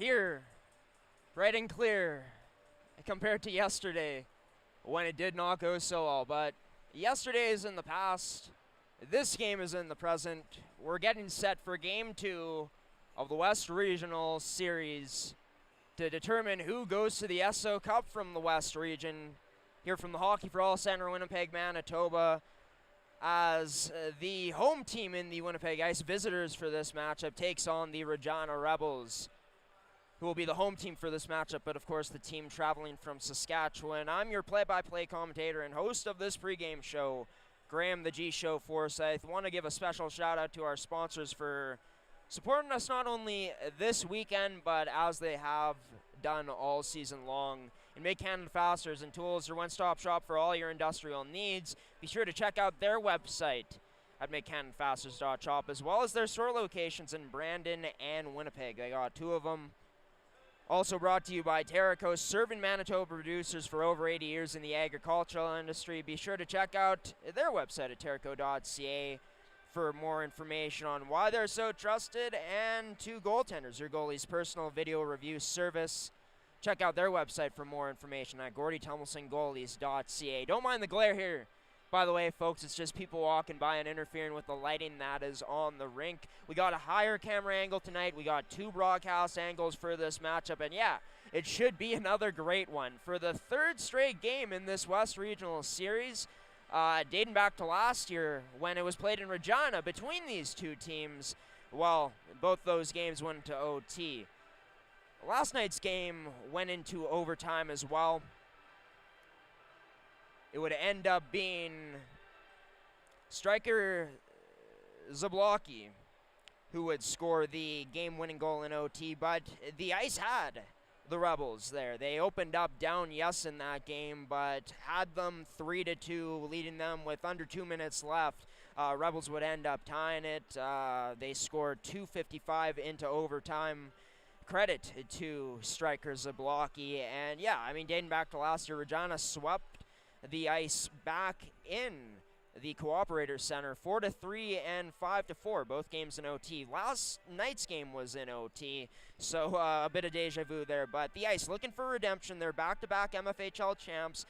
here, bright and clear, compared to yesterday when it did not go so well. But yesterday is in the past. This game is in the present. We're getting set for Game 2 of the West Regional Series to determine who goes to the Esso Cup from the West Region. Here from the Hockey for All Center, Winnipeg, Manitoba, as the home team in the Winnipeg Ice, visitors for this matchup, takes on the Regina Rebels, who will be the home team for this matchup, but of course the team traveling from Saskatchewan. I'm your play-by-play commentator and host of this pregame show, Graham the G-Show Forsyth. Want to give a special shout-out to our sponsors for supporting us not only this weekend, but as they have done all season long. And Make Canada Fasteners and Tools, your one-stop shop for all your industrial needs. Be sure to check out their website at makecanadafasteners.shop, as well as their store locations in Brandon and Winnipeg. They got two of them. Also brought to you by Terraco, serving Manitoba producers for over 80 years in the agricultural industry. Be sure to check out their website at terraco.ca for more information on why they're so trusted, and Two Goaltenders, your goalie's personal video review service. Check out their website for more information at gordytumelsongoalies.ca. Don't mind the glare here, by the way, folks. It's just people walking by and interfering with the lighting that is on the rink. We got a higher camera angle tonight. We got two broadcast angles for this matchup, and yeah, it should be another great one. For the third straight game in this West Regional Series, dating back to last year when it was played in Regina between these two teams, well, both those games went into OT. Last night's game went into overtime as well. It would end up being striker Zablocki who would score the game-winning goal in OT, but the Ice had the Rebels there. They opened up down yes in that game, but had them 3-2, leading them with under 2 minutes left. Rebels would end up tying it. They scored 2:55 into overtime. Credit to striker Zablocki. And yeah, I mean, dating back to last year, Regina swept the Ice back in the Cooperator Center 4-3 and 5-4, both games in OT. Last night's game was in OT, so a bit of deja vu there. But the Ice looking for redemption. They're back-to-back MFHL champs.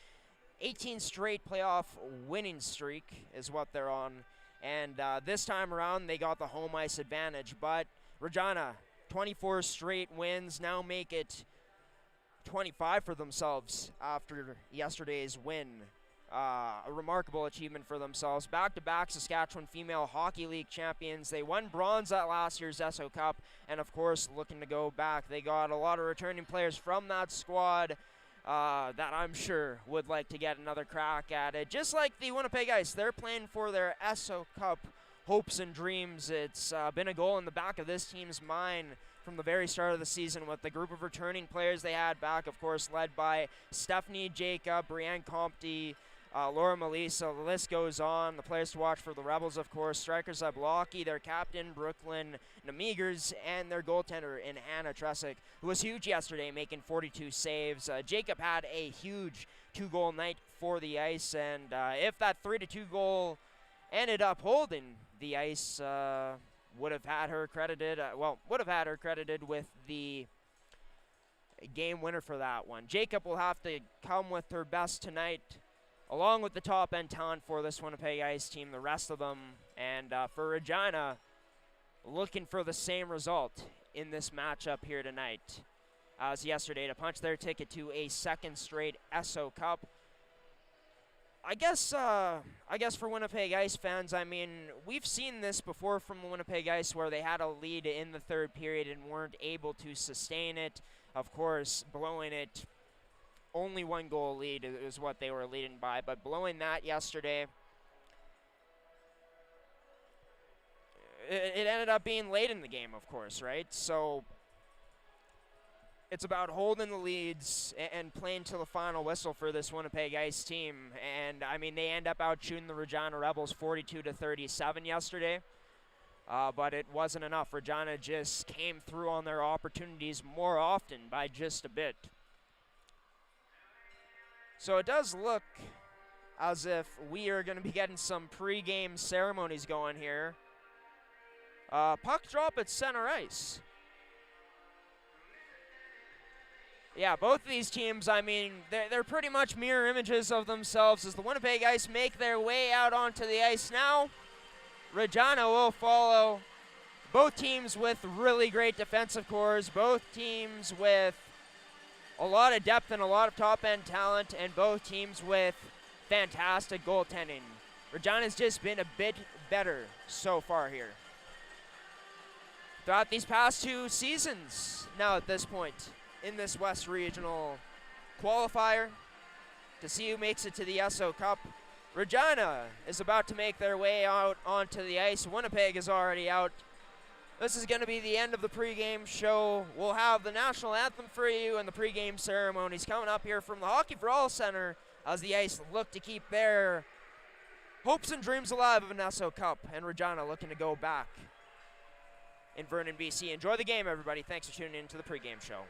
18 straight playoff winning streak is what they're on. And this time around, they got the home ice advantage. But Regina, 24 straight wins, now make it 25 for themselves after yesterday's win. A remarkable achievement for themselves. Back-to-back Saskatchewan Female Hockey League champions. They won bronze at last year's Esso Cup, and of course looking to go back. They got a lot of returning players from that squad that I'm sure would like to get another crack at it. Just like the Winnipeg Ice, they're playing for their Esso Cup hopes and dreams. It's been a goal in the back of this team's mind from the very start of the season with the group of returning players they had back, of course, led by Stephanie Jacob, Brianne Compte, Laura Melissa. The list goes on. The players to watch for the Rebels, of course, strikers Zablocki, their captain, Brooklyn Namigers, and their goaltender in Hannah Tresick, who was huge yesterday, making 42 saves. Jacob had a huge two-goal night for the Ice, and if that 3-2 goal ended up holding, the Ice would have had her credited with the game winner for that one. Jacob will have to come with her best tonight, along with the top-end talent for this Winnipeg Ice team, the rest of them. And for Regina, looking for the same result in this matchup here tonight as yesterday to punch their ticket to a second straight Esso Cup. I guess for Winnipeg Ice fans, I mean, we've seen this before from Winnipeg Ice where they had a lead in the third period and weren't able to sustain it. Of course, blowing it, only one goal lead is what they were leading by, but blowing that yesterday, it ended up being late in the game, of course, right? So it's about holding the leads and playing to the final whistle for this Winnipeg Ice team. And, I mean, they end up out shooting the Regina Rebels 42-37 yesterday. But it wasn't enough. Regina just came through on their opportunities more often by just a bit. So it does look as if we are going to be getting some pre-game ceremonies going here. Puck drop at center ice. Yeah, both of these teams, I mean, they're pretty much mirror images of themselves as the Winnipeg Ice make their way out onto the ice now. Regina will follow. Both teams with really great defensive cores, both teams with a lot of depth and a lot of top-end talent, and both teams with fantastic goaltending. Regina's just been a bit better so far here. Throughout these past 2 seasons now at this point in this West Regional qualifier to see who makes it to the Esso Cup. Regina is about to make their way out onto the ice. Winnipeg is already out. This is going to be the end of the pregame show. We'll have the national anthem for you and the pregame ceremonies coming up here from the Hockey for All Center as the Ice look to keep their hopes and dreams alive of an Esso Cup, and Regina looking to go back in Vernon, BC. Enjoy the game, everybody. Thanks for tuning in to the pregame show.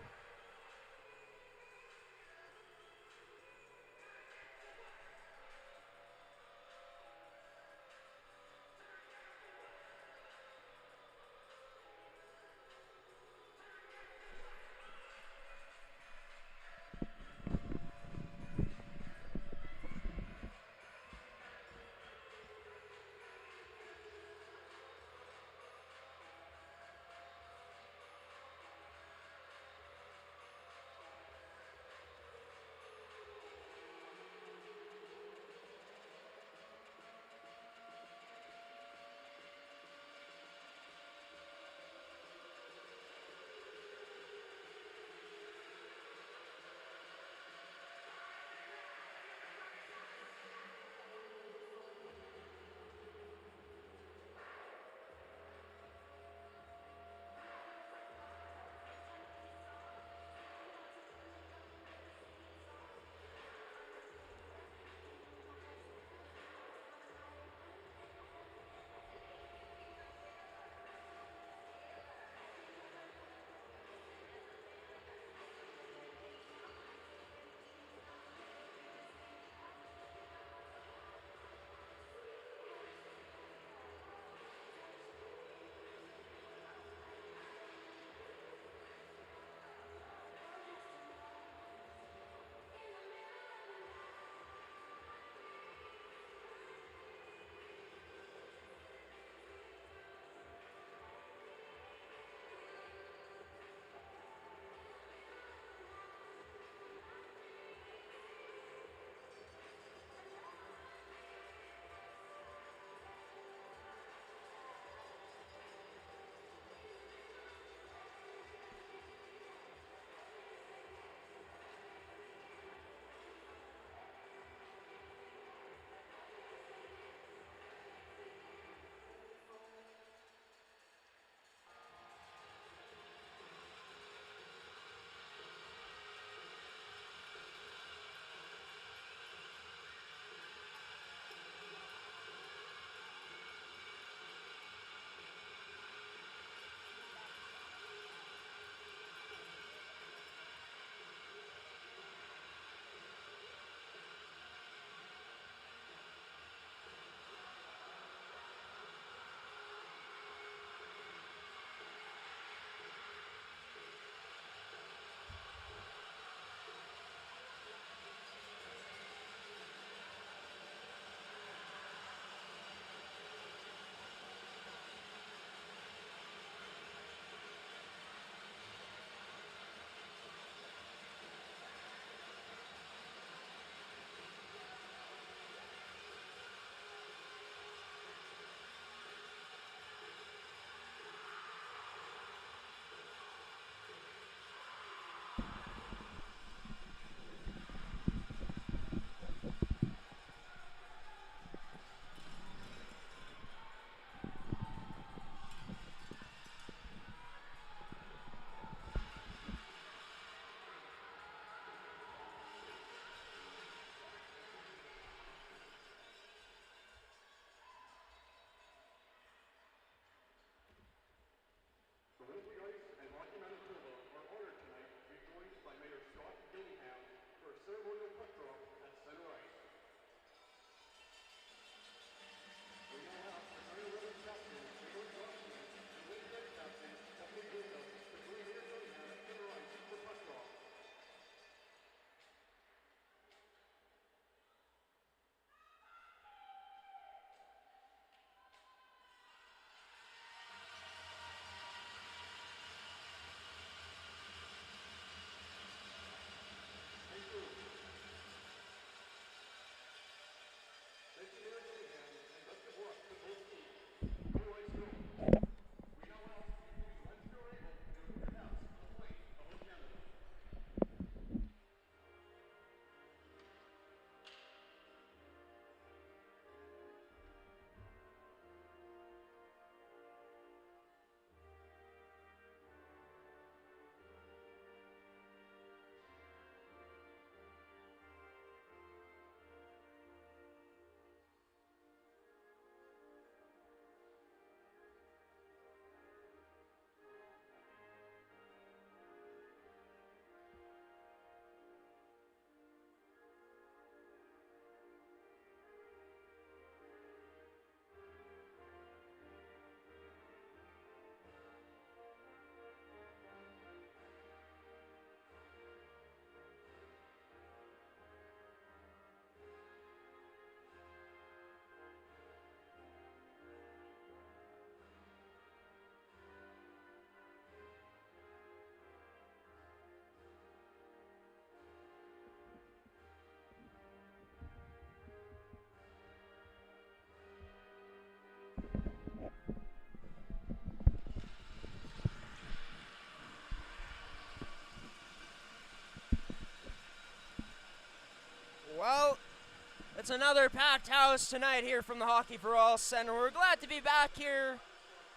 It's another packed house tonight here from the Hockey for All Center. We're glad to be back here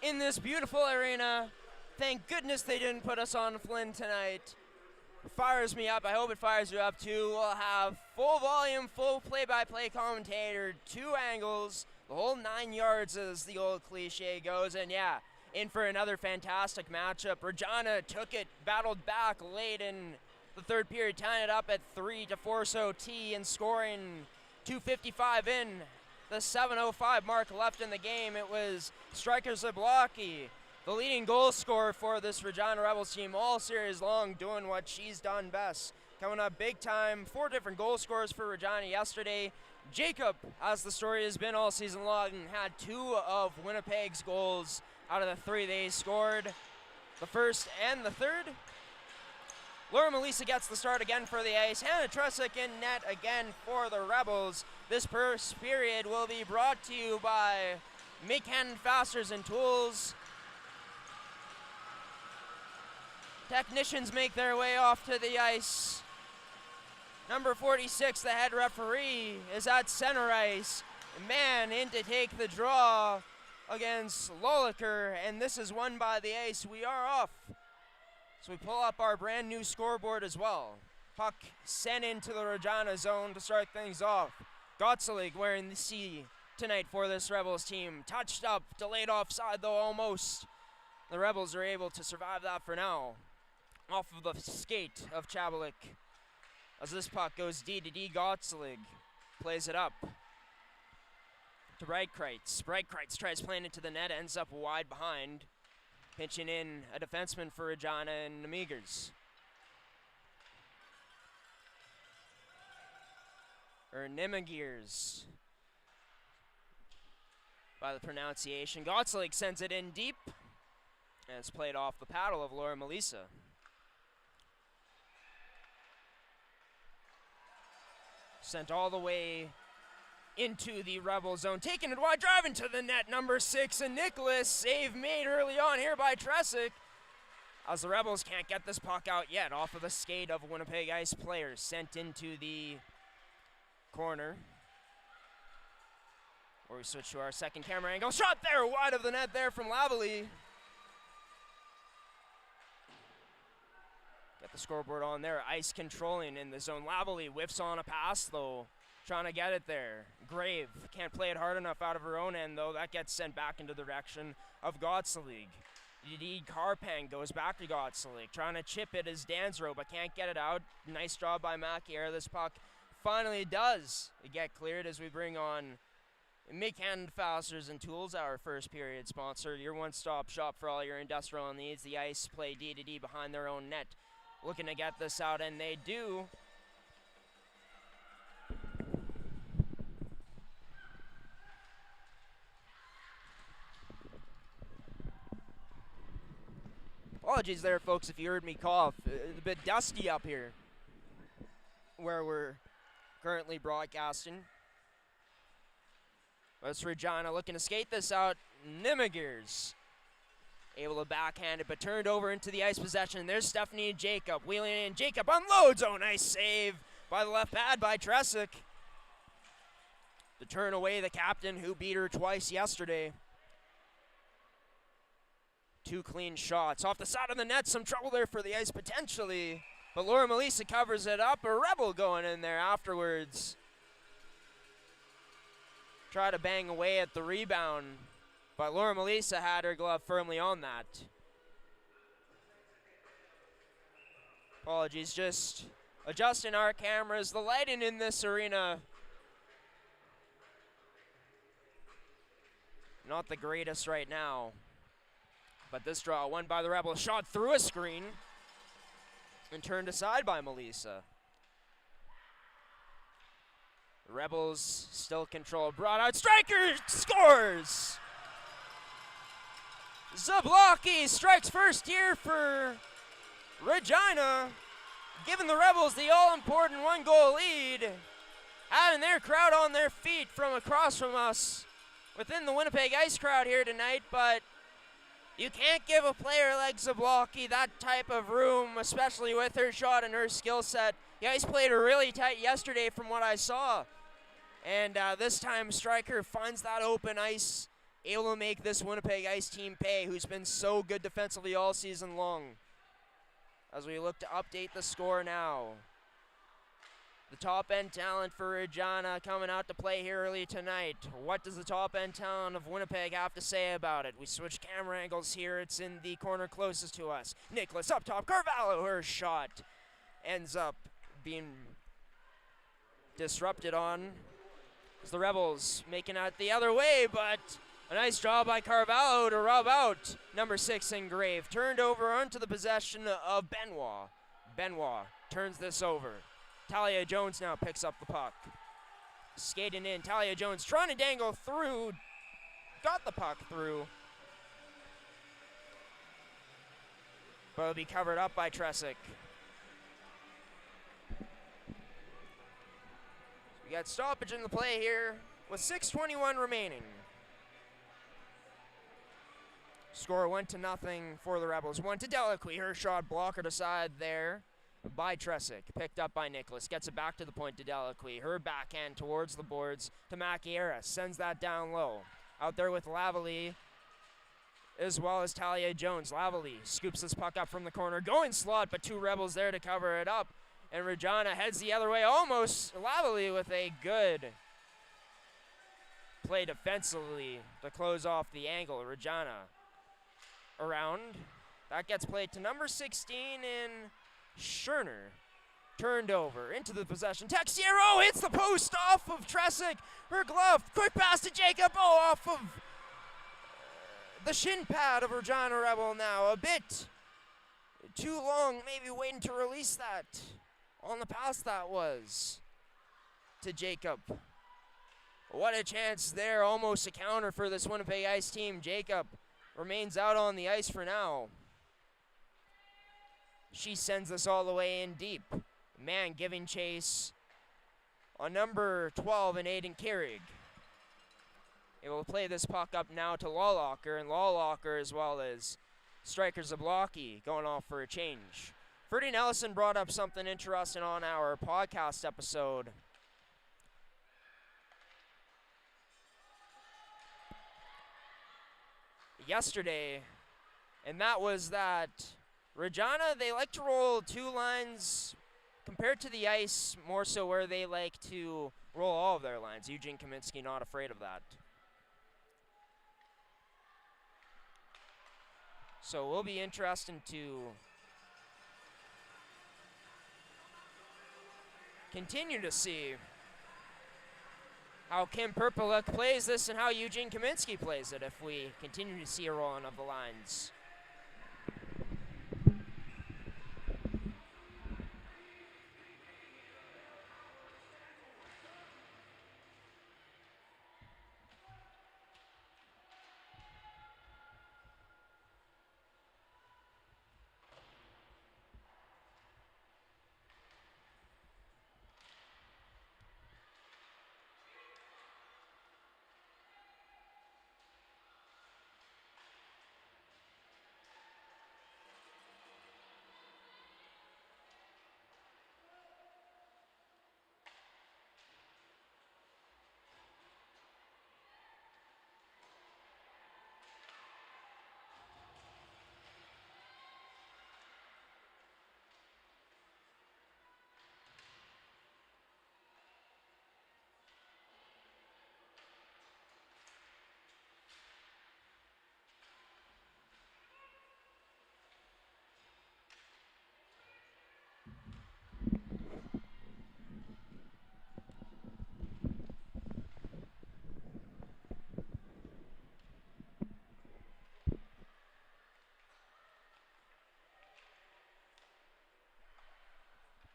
in this beautiful arena. Thank goodness they didn't put us on Flynn tonight. It fires me up. I hope it fires you up too. We'll have full volume, full play-by-play commentator, 2 angles, the whole 9 yards as the old cliche goes. And yeah, in for another fantastic matchup. Regina took it, battled back late in the third period, tying it up at 3 to force OT and scoring 2:55 in the 7:05 mark left in the game. It was Striker Zablocki, the leading goal scorer for this Regina Rebels team all series long, doing what she's done best. Coming up big time, 4 different goal scorers for Regina yesterday. Jacob, as the story has been all season long, had 2 of Winnipeg's goals out of the 3 they scored, the first and the third. Laura Melissa gets the start again for the Ice. Hannah Trusick in net again for the Rebels. This first period will be brought to you by Make Hand Fasteners and Tools. Technicians make their way off to the ice. Number 46, the head referee, is at center ice. Man in to take the draw against Loliker, and this is won by the Ice. We are off. So we pull up our brand new scoreboard as well. Puck sent into the Regina zone to start things off. Gottselig wearing the C tonight for this Rebels team. Touched up, delayed offside though almost. The Rebels are able to survive that for now. Off of the skate of Chabalik. As this puck goes D to D, Gottselig plays it up to Breitkreitz. Breitkreitz tries playing into the net, ends up wide behind. Pinching in a defenseman for Regina and Nemegers. Or Nemegers by the pronunciation. Gottselig sends it in deep. And it's played off the paddle of Laura Melissa. Sent all the way into the Rebel zone. Taking it wide, driving to the net, number 6, and Nicholas. Save made early on here by Trusick. As the Rebels can't get this puck out yet off of the skate of Winnipeg Ice players. Sent into the corner. Where we switch to our second camera angle. Shot there, wide of the net there from Lavalley. Get the scoreboard on there. Ice controlling in the zone. Lavalley whiffs on a pass though. Trying to get it there. Grave can't play it hard enough out of her own end though. That gets sent back into the direction of Gottselig. Indeed, Carpang goes back to Gottselig. Trying to chip it as Dansro, but can't get it out. Nice job by Mackier. This puck finally does get cleared as we bring on Make Hand Fasteners and Tools, our first period sponsor. Your one-stop shop for all your industrial needs. The Ice play D to D behind their own net. Looking to get this out, and they do. Apologies there, folks, if you heard me cough. It's a bit dusty up here where we're currently broadcasting. It's Regina looking to skate this out. Nemegers able to backhand it, but turned over into the ice possession. There's Stephanie Jacob wheeling in. Jacob unloads. Oh, nice save by the left pad by Trusick. To turn away the captain who beat her twice yesterday. 2 clean shots. Off the side of the net, some trouble there for the Ice potentially. But Laura Melissa covers it up. A Rebel going in there afterwards. Try to bang away at the rebound. But Laura Melissa had her glove firmly on that. Apologies, just adjusting our cameras. The lighting in this arena, not the greatest right now. But this draw won by the Rebels. Shot through a screen and turned aside by Melissa. The Rebels still control. Brought out. Striker scores! Zablocki strikes first here for Regina, giving the Rebels the all-important 1-goal lead. Having their crowd on their feet from across from us within the Winnipeg Ice crowd here tonight, but you can't give a player like Zablocki that type of room, especially with her shot and her skill set. The Ice played her really tight yesterday from what I saw. And this time, Stryker finds that open ice, able to make this Winnipeg Ice team pay, who's been so good defensively all season long. As we look to update the score now. The top-end talent for Regina coming out to play here early tonight. What does the top-end talent of Winnipeg have to say about it? We switch camera angles here. It's in the corner closest to us. Nicholas up top. Carvalho, her shot ends up being disrupted on. As the Rebels making out the other way, but a nice job by Carvalho to rub out number 6 Engrave. Turned over onto the possession of Benoit. Benoit turns this over. Talia Jones now picks up the puck. Skating in, Talia Jones trying to dangle through. Got the puck through. But it'll be covered up by Tresick. We got stoppage in the play here with 6:21 remaining. Score 1-0 for the Rebels. 1 to Delacqui. Her shot blockered aside there by Tresick. Picked up by Nicholas. Gets it back to the point to Delacqui. Her backhand towards the boards to Maciera. Sends that down low. Out there with Lavalley as well as Talia Jones. Lavalley scoops this puck up from the corner. Going slot, but 2 Rebels there to cover it up. And Regina heads the other way. Almost Lavalley with a good play defensively to close off the angle. Regina around. That gets played to number 16 in Scherner. Turned over into the possession. Texiero hits the post off of Tresick. Her glove. Quick pass to Jacob. Oh, off of the shin pad of Regina Rebel now. A bit too long. Maybe waiting to release that. On the pass that was to Jacob. What a chance there. Almost a counter for this Winnipeg Ice team. Jacob remains out on the ice for now. She sends this all the way in deep. Man giving chase on number 12 and Aiden Carrig. Able to play this puck up now to Lawlocker, and Lawlocker as well as Striker Zablocki going off for a change. Freddie Nelson brought up something interesting on our podcast episode. Yesterday, and that was that Regina, they like to roll 2 lines compared to the ice, more so where they like to roll all of their lines. Eugene Kaminsky not afraid of that. So it will be interesting to continue to see how Kim Perpeluk plays this and how Eugene Kaminsky plays it if we continue to see a rolling of the lines.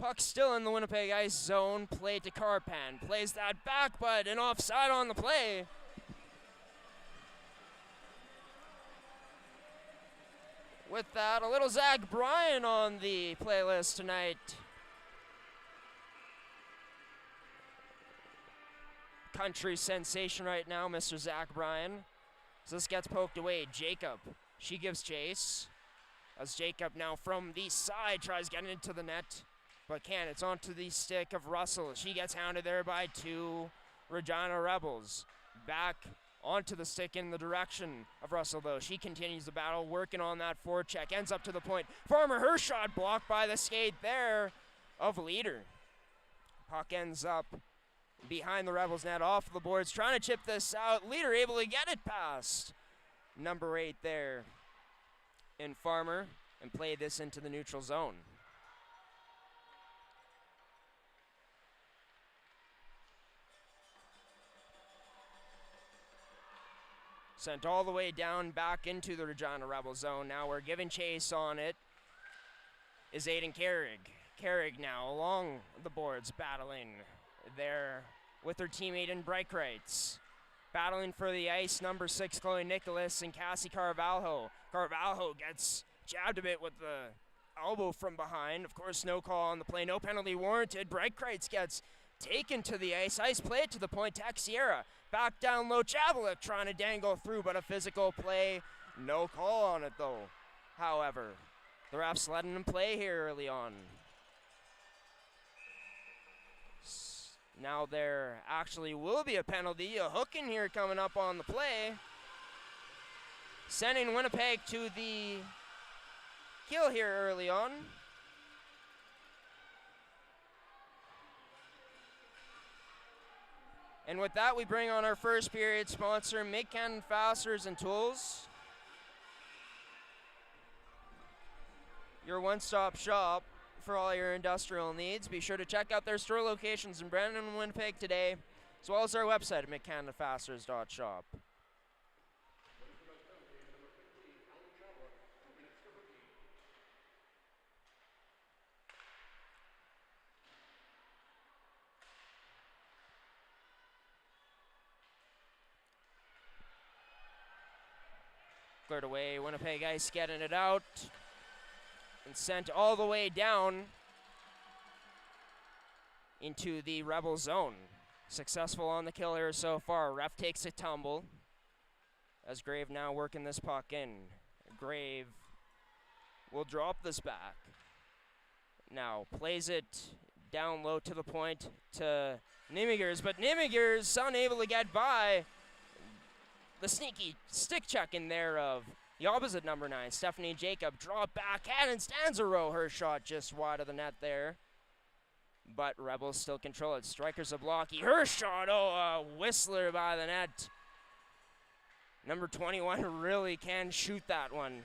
Puck still in the Winnipeg Ice zone. Play to Carpan. Plays that back, but an offside on the play. With that, a little Zach Bryan on the playlist tonight. Country sensation right now, Mr. Zach Bryan. So this gets poked away. Jacob, she gives chase. As Jacob now from the side tries getting into the net, but can't. It's onto the stick of Russell. She gets hounded there by 2 Regina Rebels. Back onto the stick in the direction of Russell, though. She continues the battle, working on that forecheck. Ends up to the point. Farmer, her shot blocked by the skate there of Leader. Puck ends up behind the Rebels net, off the boards, trying to chip this out. Leader able to get it past number 8 there in Farmer and play this into the neutral zone. Sent all the way down back into the Regina Rebel zone. Now we're giving chase on it is Aiden Carrig. Carrig now along the boards, battling there with her teammate in Breitkreitz. Battling for the ice, number 6, Chloe Nicholas and Cassie Carvalho. Carvalho gets jabbed a bit with the elbow from behind. Of course, no call on the play, no penalty warranted. Breitkreitz gets taken to the ice. Ice play it to the point, Texiera. Back down low, Chavlik trying to dangle through, but a physical play. No call on it, though. However, the refs letting him play here early on. Now there actually will be a penalty. A hook in here coming up on the play. Sending Winnipeg to the kill here early on. And with that, we bring on our first period sponsor, Mid-Canton Fasteners and Tools. Your one-stop shop for all your industrial needs. Be sure to check out their store locations in Brandon and Winnipeg today, as well as our website at mccantonfasteners.shop. Cleared away, Winnipeg Ice getting it out and sent all the way down into the Rebel zone. Successful on the kill here so far. Ref takes a tumble as Grave now working this puck in. Grave will drop this back. Now plays it down low to the point to Nimigers, but Nimigers unable to get by. The sneaky stick check in there of the opposite number 9, Stephanie Jacob. Drop backhand and Stanzaro. Her shot just wide of the net there. But Rebels still control it. Striker Zablocki. Her shot. Oh, a whistler by the net. Number 21 really can shoot that one.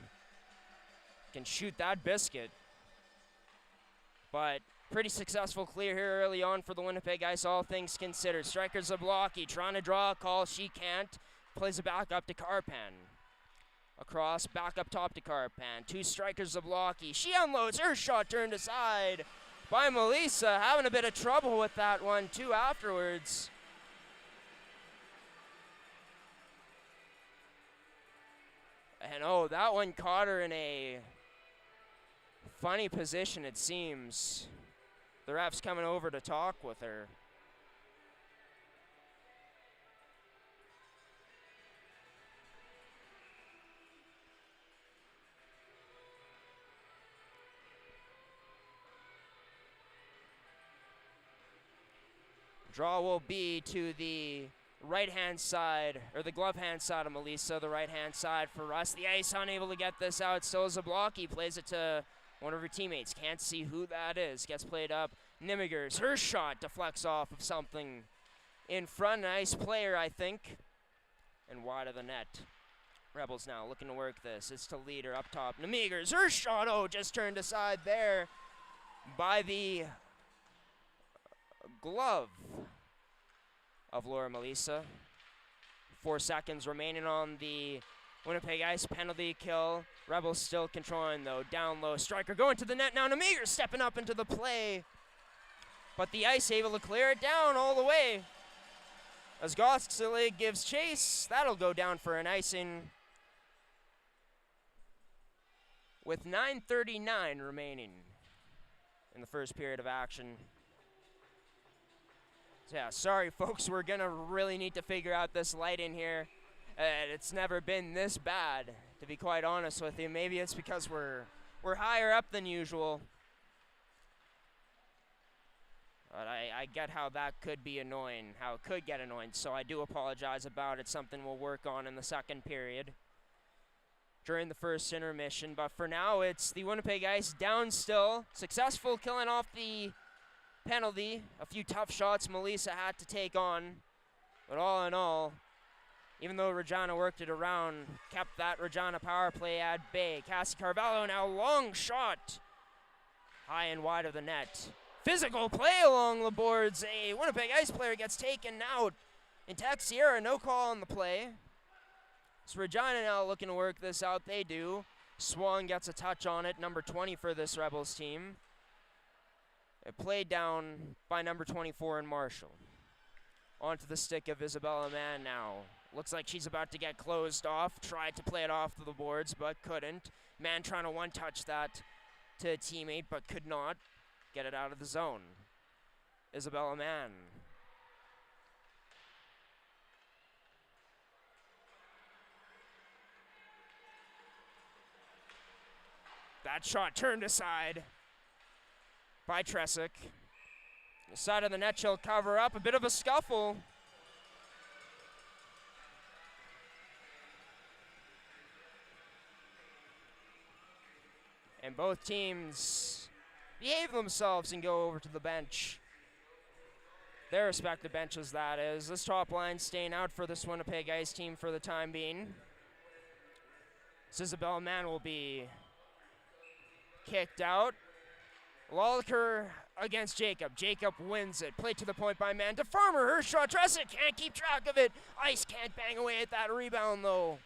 Can shoot that biscuit. But pretty successful clear here early on for the Winnipeg Ice, all things considered. Striker Zablocki trying to draw a call. She can't. Plays it back up to Carpan. Across, back up top to Carpan. 2 strikers Zablocki. She unloads. Her shot turned aside by Melissa. Having a bit of trouble with that one, too, afterwards. And, oh, that one caught her in a funny position, it seems. The ref's coming over to talk with her. Draw will be to the right-hand side, or the glove-hand side of Melissa, the right-hand side for us. The Ice unable to get this out. Still Zablocki plays it to one of her teammates. Can't see who that is. Gets played up. Nimigers, her shot deflects off of something in front. Nice player, I think. And wide of the net. Rebels now looking to work this. It's to Leader up top. Nimigers, her shot, oh, just turned aside there by the glove of Laura Melissa. 4 seconds remaining on the Winnipeg Ice penalty kill. Rebels still controlling, though. Down low. Striker going to the net now. Namiger stepping up into the play. But the Ice able to clear it down all the way. As Gosselig gives chase, that'll go down for an icing with 9:39 remaining in the first period of action. So yeah, sorry folks, we're gonna really need to figure out this light in here. It's never been this bad, to be quite honest with you. Maybe it's because we're higher up than usual. But I get how that could be annoying, how it could get annoying, so I do apologize about it. Something we'll work on in the second period during the first intermission. But for now, it's the Winnipeg Ice down still. Successful killing off the penalty. A few tough shots Melissa had to take on. But all in all, even though Regina worked it around, kept that Regina power play at bay. Cassie Carvalho now long shot. High and wide of the net. Physical play along the boards. A Winnipeg Ice player gets taken out. In Texiera, no call on the play. So Regina now looking to work this out. They do. Swan gets a touch on it, number 20 for this Rebels team. It played down by number 24 in Marshall. Onto the stick of Isabella Mann now. Looks like she's about to get closed off. Tried to play it off to the boards, but couldn't. Mann trying to one-touch that to a teammate, but could not get it out of the zone. Isabella Mann. That shot turned aside by Tresick. The side of the net she'll cover up. A bit of a scuffle. And both teams behave themselves and go over to the bench. Their respective benches, that is. This top line staying out for this Winnipeg Ice team for the time being. Isabella Mann will be kicked out. Lolliker against Jacob. Jacob wins it. Played to the point by Mann. To Farmer, her shot. Tresick can't keep track of it. Ice can't bang away at that rebound, though.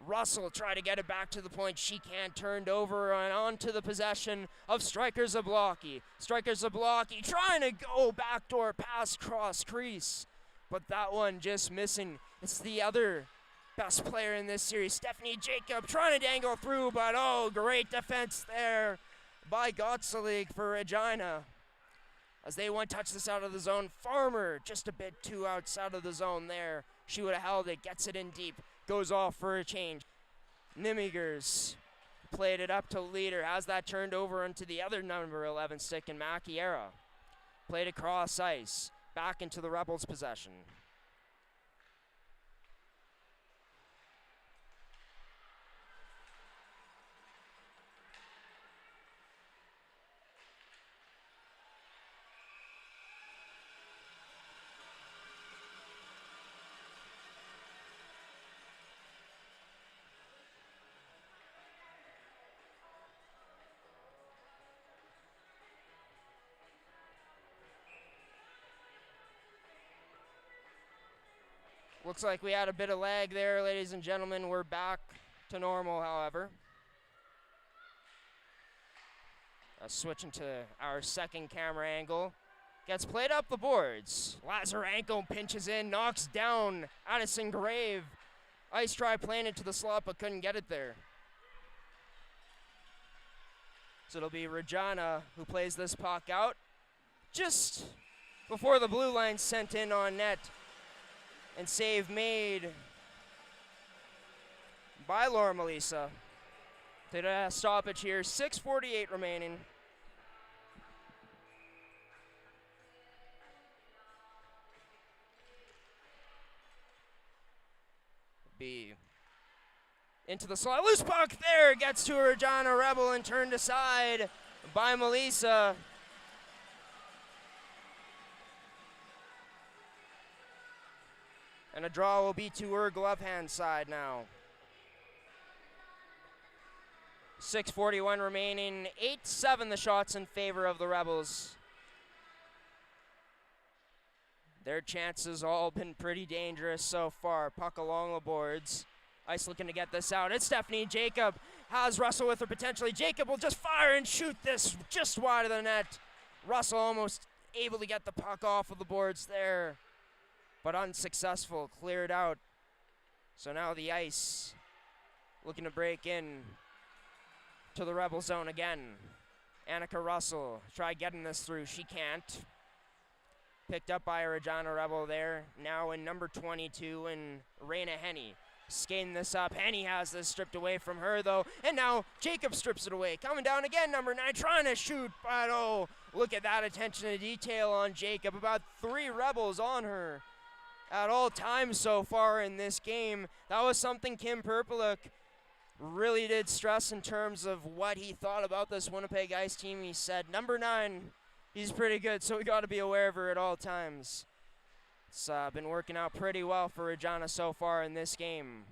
Russell tried to get it back to the point. She can't. Turned over and onto the possession of Striker Zablocki. Striker Zablocki trying to go backdoor pass cross crease. But that one just missing. It's the other best player in this series, Stephanie Jacob, trying to dangle through, but oh, great defense there by Gottselig for Regina. As they one-touch this out of the zone. Farmer just a bit too outside of the zone there. She would have held it, gets it in deep. Goes off for a change. Nimigers played it up to leader. Has that turned over into the other number 11 stick in Macchiera. Played across ice. Back into the Rebels' possession. Looks like we had a bit of lag there, ladies and gentlemen. We're back to normal, however. Switching to our second camera angle. Gets played up the boards. Lazarenko pinches in, knocks down Addison Grave. Ice try playing it to the slot, but couldn't get it there. So it'll be Regina who plays this puck out just before the blue line sent in on net. And save made by Laura Melissa. Did a stoppage here, 6:48 remaining. B. Into the slot, loose puck there, gets to a Regina Rebel and turned aside by Melissa. And a draw will be to her glove-hand side now. 6:41 remaining, 8-7 the shots in favor of the Rebels. Their chances all been pretty dangerous so far. Puck along the boards. Ice looking to get this out. It's Stephanie Jacob. Has Russell with her potentially. Jacob will just fire and shoot this just wide of the net. Russell almost able to get the puck off of the boards there, but unsuccessful, cleared out. So now the Ice looking to break in to the Rebel zone again. Annika Russell, try getting this through, she can't. Picked up by a Regina Rebel there, now in number 22 and Raina Henney. skating this up. Henny has this stripped away from her, though. And now Jacob strips it away. Coming down again, number 9, trying to shoot. But, oh, look at that attention to detail on Jacob. About 3 Rebels on her at all times so far in this game. That was something Kim Perpeluk really did stress in terms of what he thought about this Winnipeg Ice team. He said, number 9, he's pretty good, so we got to be aware of her at all times. It's been working out pretty well for Regina so far in this game.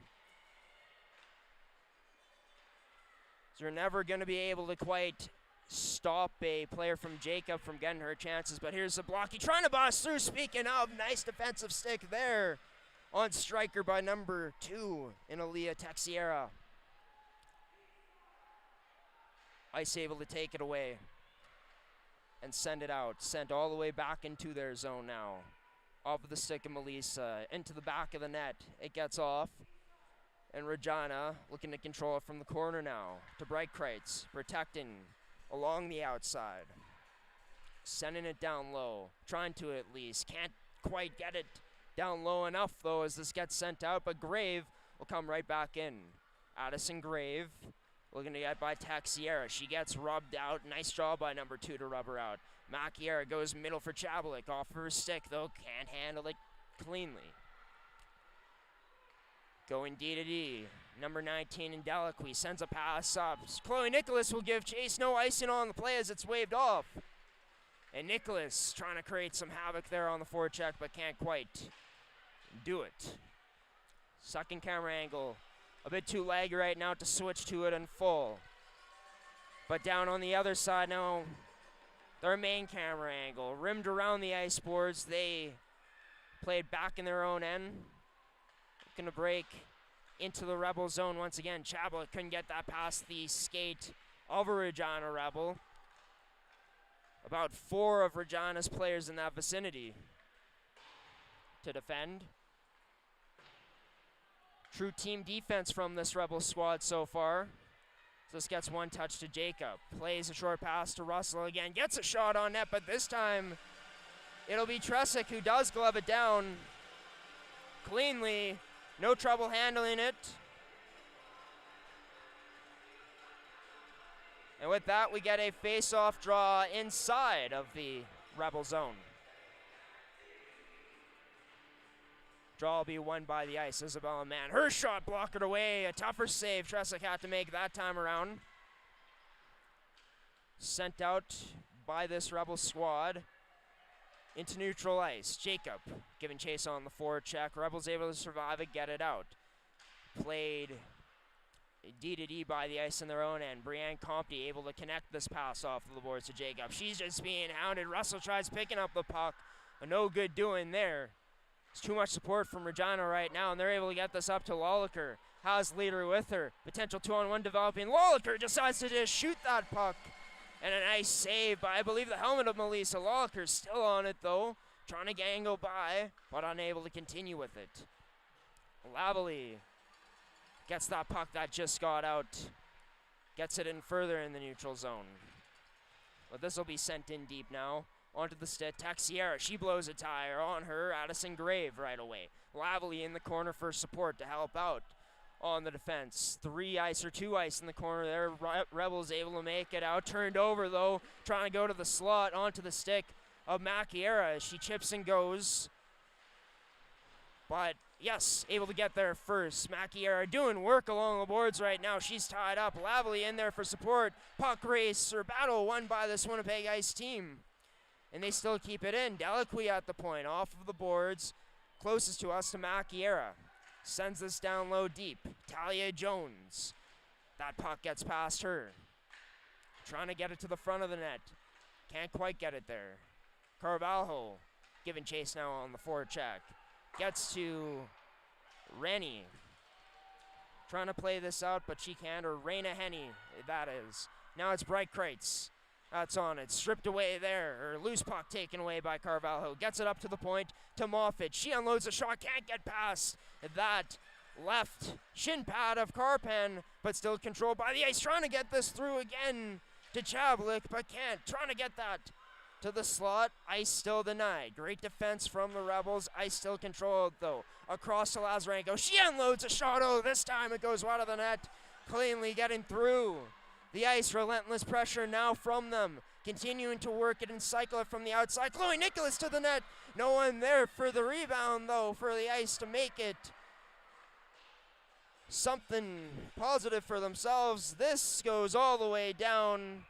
So you're never going to be able to quite stop a player from Jacob from getting her chances, but here's Zablocki trying to bust through. Speaking of, nice defensive stick there on striker by number 2 in Aaliyah Texiera. Ice able to take it away and send it out. Sent all the way back into their zone now. Off of the stick of Melissa, into the back of the net. It gets off, and Regina looking to control it from the corner now to Breitkreitz, protecting along the outside. Sending it down low, trying to at least. Can't quite get it down low enough, though, as this gets sent out, but Grave will come right back in. Addison Grave looking to get by Texiera. She gets rubbed out. Nice job by number 2 to rub her out. Maciera goes middle for Chabalik. Off her stick, though. Can't handle it cleanly. Going D to D. Number 19 in Delacqui sends a pass up. Chloe Nicholas will give chase. No icing on the play as it's waved off. And Nicholas trying to create some havoc there on the forecheck, but can't quite do it. Second camera angle. A bit too laggy right now to switch to it in full. But down on the other side now, their main camera angle. Rimmed around the ice boards. They played back in their own end. Looking to break into the Rebel zone once again. Chabot couldn't get that past the skate of a Regina Rebel. About 4 of Regina's players in that vicinity to defend. True team defense from this Rebel squad so far. So this gets one touch to Jacob. Plays a short pass to Russell again. Gets a shot on net, but this time it'll be Tresick who does glove it down cleanly. No trouble handling it. And with that, we get a face-off draw inside of the Rebel zone. Draw will be won by the ice. Isabella Mann. Her shot blocked it away. A tougher save Tresick had to make that time around. Sent out by this Rebel squad into neutral ice. Jacob giving chase on the forecheck. Rebels able to survive and get it out. Played D to D by the ice in their own end. Brianne Compte able to connect this pass off of the boards to Jacob. She's just being hounded. Russell tries picking up the puck. But no good doing there. It's too much support from Regina right now, and they're able to get this up to Lolliker. Has leader with her. Potential 2-on-1 developing. Lolliker decides to just shoot that puck. And a nice save by, I believe, the helmet of Melissa. Lolliker's still on it, though. Trying to angle by, but unable to continue with it. Lavely gets that puck that just got out. Gets it in further in the neutral zone. But this will be sent in deep now. Onto the stick, Texiera, she blows a tire on her. Addison Grave right away. Lavely in the corner for support to help out on the defense. 2 ice in the corner there. Rebels able to make it out. Turned over though, trying to go to the slot onto the stick of Maciera as she chips and goes. But yes, able to get there first. Maciera doing work along the boards right now. She's tied up. Lavely in there for support. Puck race or battle won by this Winnipeg Ice team. And they still keep it in. Delacqui at the point, off of the boards. Closest to us to Maciera. Sends this down low deep. Talia Jones. That puck gets past her. Trying to get it to the front of the net. Can't quite get it there. Carvalho giving chase now on the forecheck. Gets to Rennie. Trying to play this out, but she can't. Or Raina Henny, that is. Now it's Breitkreitz. That's on it. Stripped away there. Or loose puck taken away by Carvalho. Gets it up to the point to Moffat. She unloads a shot. Can't get past that left shin pad of Carpen, but still controlled by the ice. Trying to get this through again to Chablik, but can't. Trying to get that to the slot. Ice still denied. Great defense from the Rebels. Ice still controlled, though. Across to Lazarenko. She unloads a shot. Oh, this time it goes wide of the net. Cleanly getting through. The Ice, relentless pressure now from them. Continuing to work it and cycle it from the outside. Chloe Nicholas to the net. No one there for the rebound, though, for the Ice to make it something positive for themselves. This goes all the way down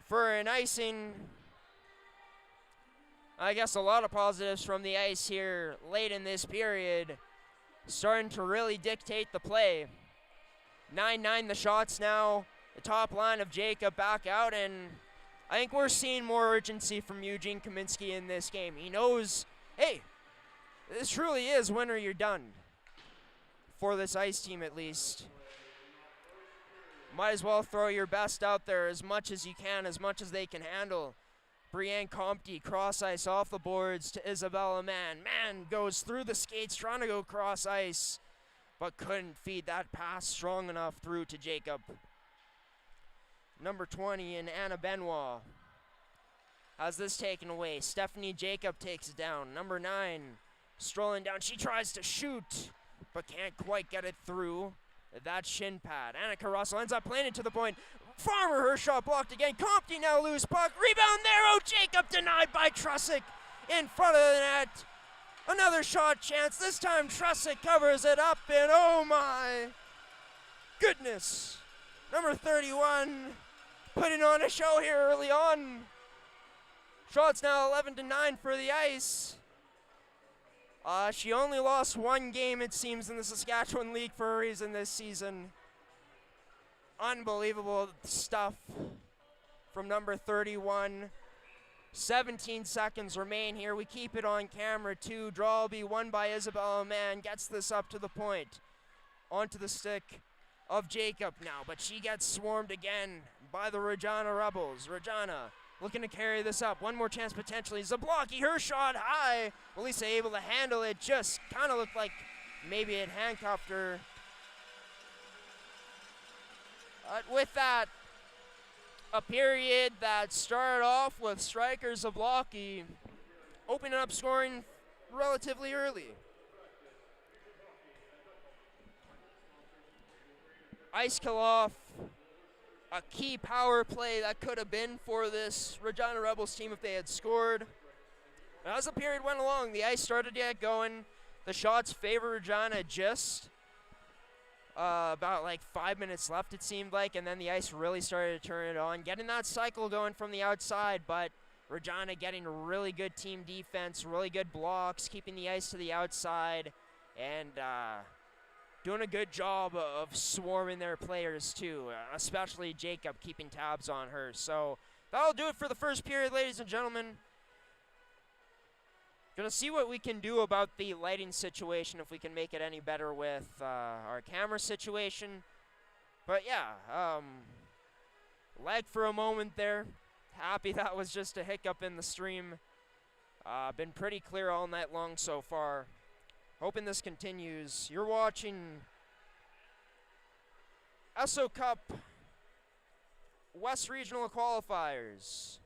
for an icing. I guess a lot of positives from the Ice here late in this period, starting to really dictate the play. 9-9 the shots now. The top line of Jacob back out, and I think we're seeing more urgency from Eugene Kaminsky in this game. He knows, hey, this truly is win or you're done. For this Ice team, at least. Might as well throw your best out there as much as you can, as much as they can handle. Brienne Compte, cross ice off the boards to Isabella Mann. Mann goes through the skates, trying to go cross ice, but couldn't feed that pass strong enough through to Jacob. Number 20 in Anna Benoit has this taken away. Stephanie Jacob takes it down. Number 9 strolling down. She tries to shoot, but can't quite get it through that shin pad. Annika Russell ends up playing it to the point. Farmer, her shot blocked again. Compte now loose puck. Rebound there. Oh, Jacob denied by Trussick in front of the net. Another shot chance. This time Trussick covers it up, and oh my goodness. Number 31 putting on a show here early on. Shots now 11-9 for the Ice. She only lost one game, it seems, in the Saskatchewan League for a reason this season. Unbelievable stuff from number 31. 17 seconds remain here. We keep it on camera, too. Draw will be won by Isabella Mann. Gets this up to the point. Onto the stick of Jacob now, but she gets swarmed again by the Regina Rebels. Regina looking to carry this up. One more chance potentially. Zablocki, her shot high. Melissa able to handle it. Just kind of looked like maybe it handcuffed her. With that, a period that started off with striker Zablocki opening up scoring relatively early. Ice kill off. A key power play that could have been for this Regina Rebels team if they had scored. As the period went along, the Ice started to get going. The shots favor Regina just about like 5 minutes left, it seemed like, and then the Ice really started to turn it on, getting that cycle going from the outside, but Regina getting really good team defense, really good blocks, keeping the Ice to the outside, and doing a good job of swarming their players too, especially Jacob keeping tabs on her. So that'll do it for the first period, ladies and gentlemen. Gonna see what we can do about the lighting situation, if we can make it any better with our camera situation. But yeah, lag for a moment there. Happy that was just a hiccup in the stream. Been pretty clear all night long so far. Hoping this continues. You're watching Esso Cup West Regional Qualifiers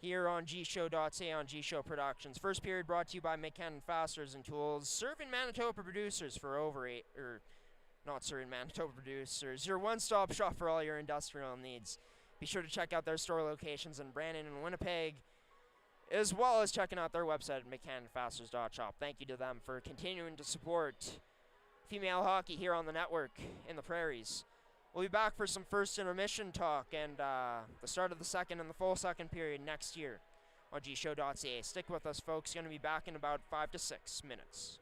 here on gshow.ca on gshow Productions. First period brought to you by McKenna Fasteners and Tools, serving Manitoba producers for over not serving Manitoba producers, your one-stop shop for all your industrial needs. Be sure to check out their store locations in Brandon and Winnipeg, as well as checking out their website at mccanfasteners.shop. Thank you to them for continuing to support female hockey here on the network in the prairies. We'll be back for some first intermission talk and the start of the second and the full second period next year on gshow.ca. Stick with us, folks. Going to be back in about 5 to 6 minutes.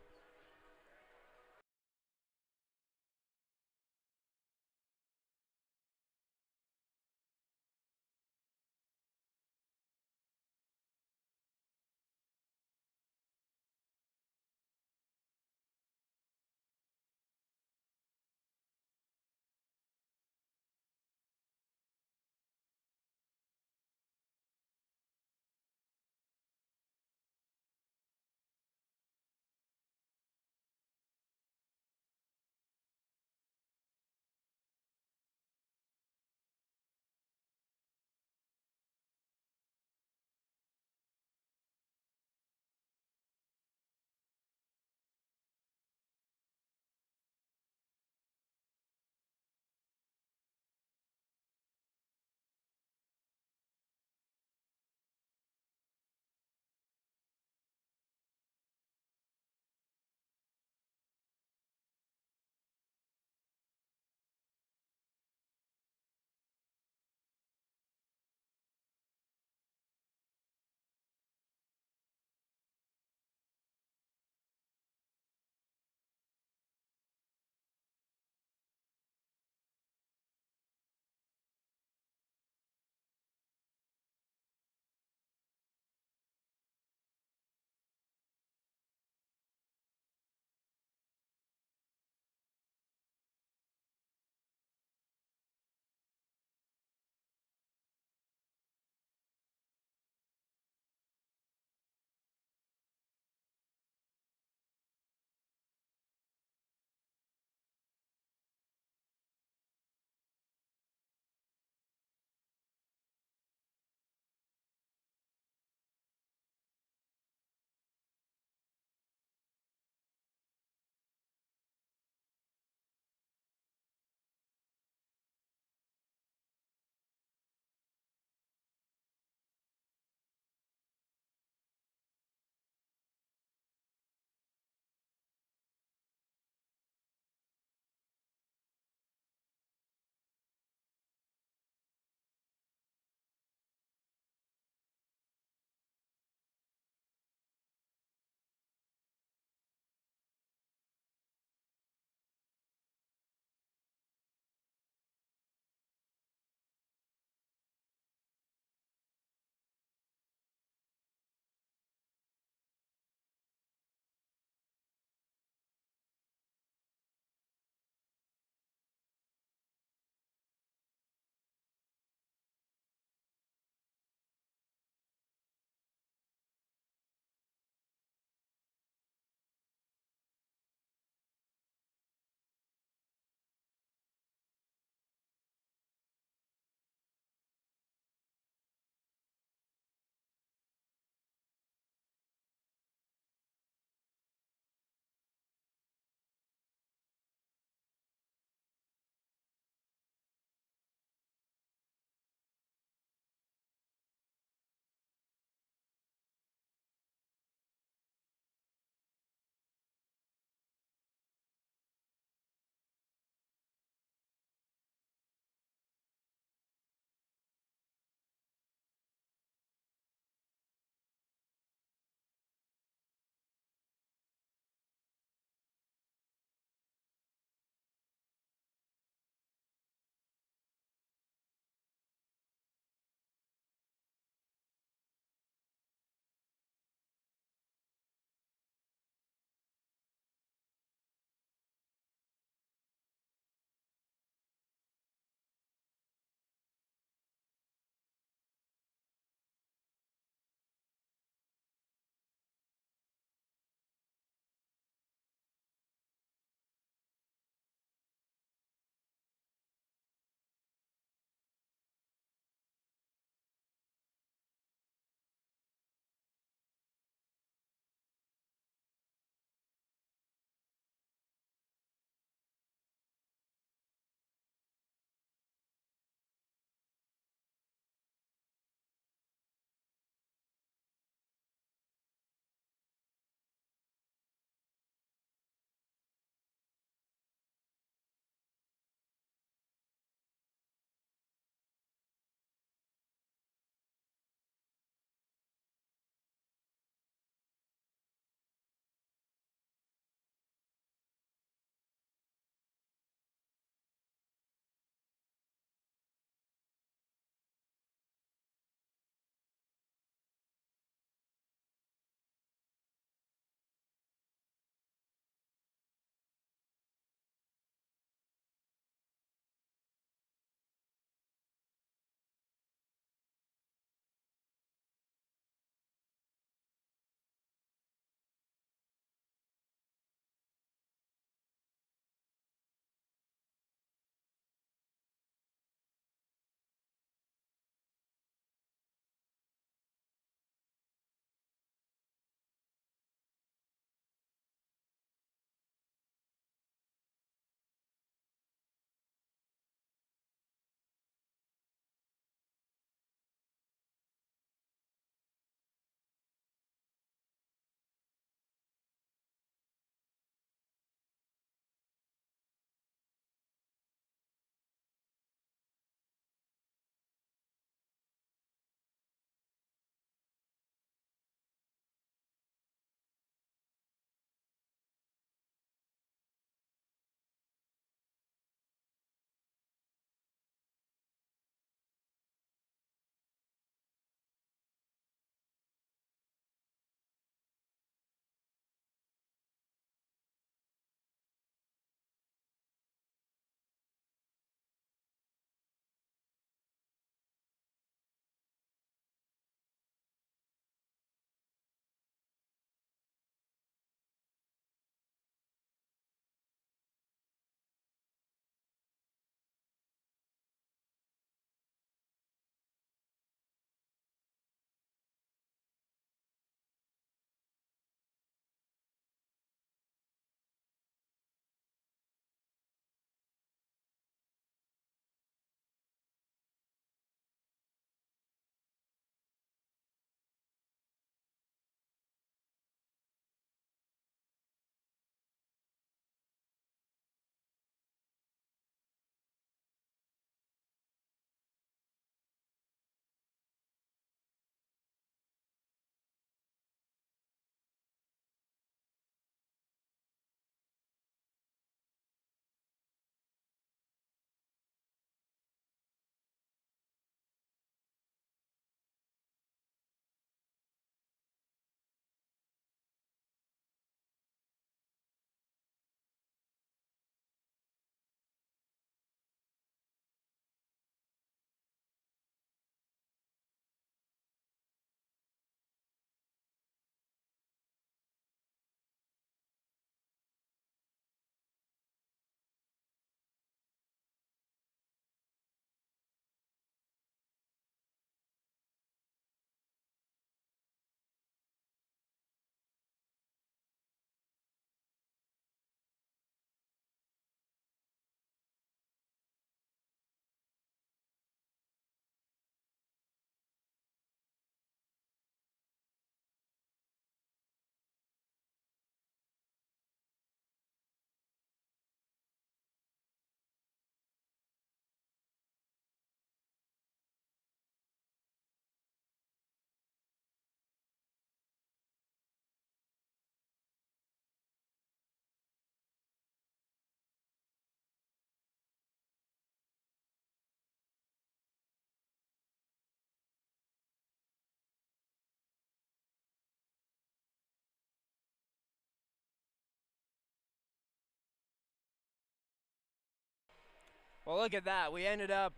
Well, look at that. We ended up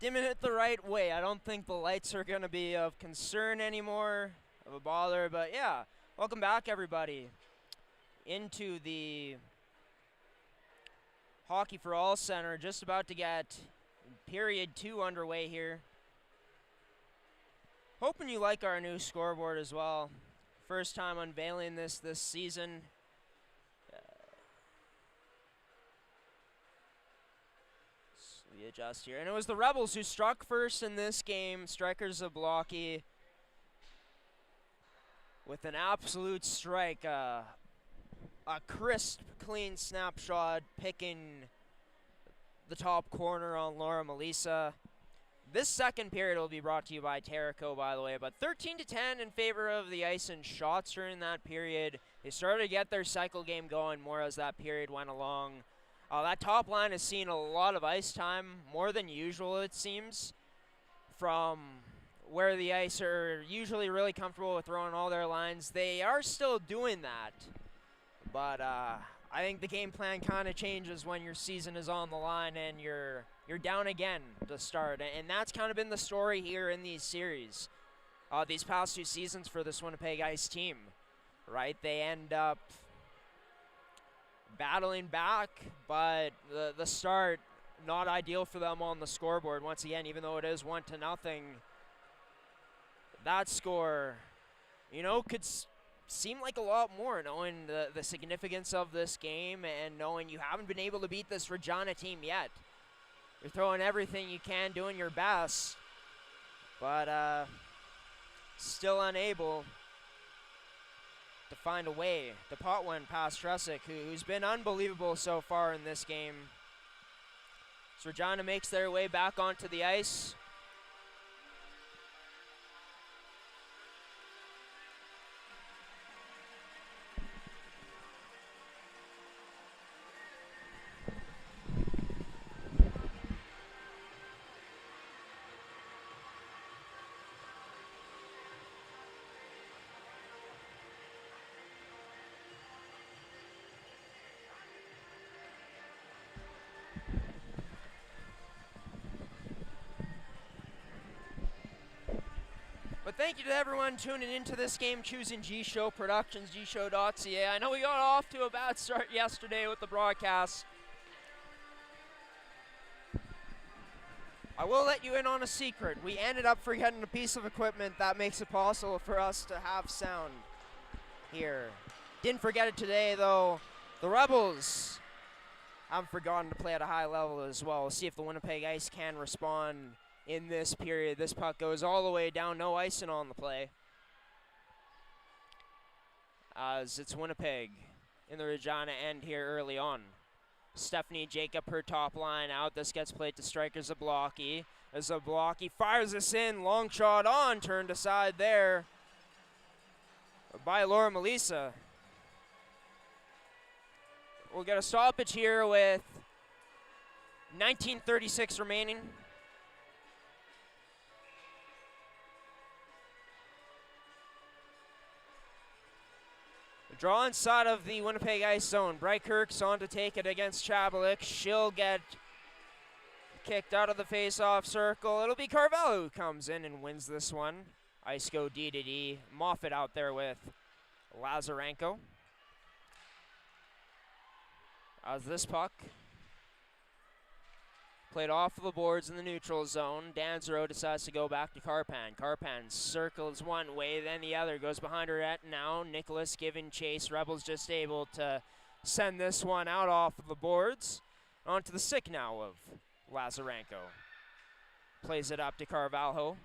dimming it the right way. I don't think the lights are going to be of concern anymore, of a bother. But yeah, welcome back, everybody, into the Hockey for All Center. Just about to get period 2 underway here. Hoping you like our new scoreboard as well. First time unveiling this season. We adjust here. And it was the Rebels who struck first in this game. Strikers Zablocki with an absolute strike. A crisp, clean snapshot, picking the top corner on Laura Melissa. This second period will be brought to you by Terrico, by the way, but 13-10 in favor of the Ice in shots during that period. They started to get their cycle game going more as that period went along. That top line has seen a lot of ice time, more than usual it seems, from where the Ice are usually really comfortable with throwing all their lines. They are still doing that, but I think the game plan kind of changes when your season is on the line and you're down again to start. And that's kind of been the story here in these series, these past 2 seasons for this Winnipeg Ice team, right? They end up battling back, but the start not ideal for them on the scoreboard. Once again, even though it is 1-0, that score, could seem like a lot more, knowing the significance of this game and knowing you haven't been able to beat this Regina team yet. You're throwing everything you can, doing your best, but still unable to find a way to pot one past Tresick, who's been unbelievable so far in this game. So Regina makes their way back onto the ice. But thank you to everyone tuning into this game, choosing G-Show Productions, gshow.ca. I know we got off to a bad start yesterday with the broadcast. I will let you in on a secret. We ended up forgetting a piece of equipment that makes it possible for us to have sound here. Didn't forget it today, though. The Rebels haven't forgotten to play at a high level as well. We'll see if the Winnipeg Ice can respond in this period. This puck goes all the way down, no icing on the play, as it's Winnipeg in the Regina end here early on. Stephanie Jacob, her top line out. This gets played to striker Zablocki. As Zablocki fires this in, long shot on, turned aside there by Laura Melissa. We'll get a stoppage here with 19:36 remaining. Draw inside of the Winnipeg Ice zone. Breitkirk's on to take it against Chabalik. She'll get kicked out of the face-off circle. It'll be Carvalho who comes in and wins this one. Ice go D-to-D. Moffat out there with Lazarenko. As this puck played off of the boards in the neutral zone. Danzero decides to go back to Karpan. Karpan circles one way, then the other. Goes behind her at now. Nicholas giving chase. Rebels just able to send this one out off of the boards. Onto the stick now of Lazarenko. Plays it up to Carvalho.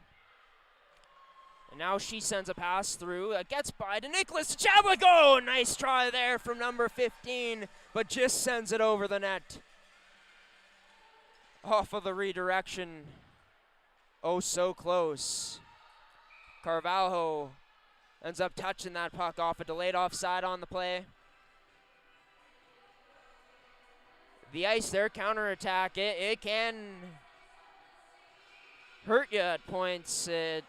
And now she sends a pass through. Gets by to Nicholas Chablik. Oh, nice try there from number 15, but just sends it over the net. Off of the redirection. Oh, so close. Carvalho ends up touching that puck off a delayed offside on the play. The Ice, their counterattack, it can hurt you at points. It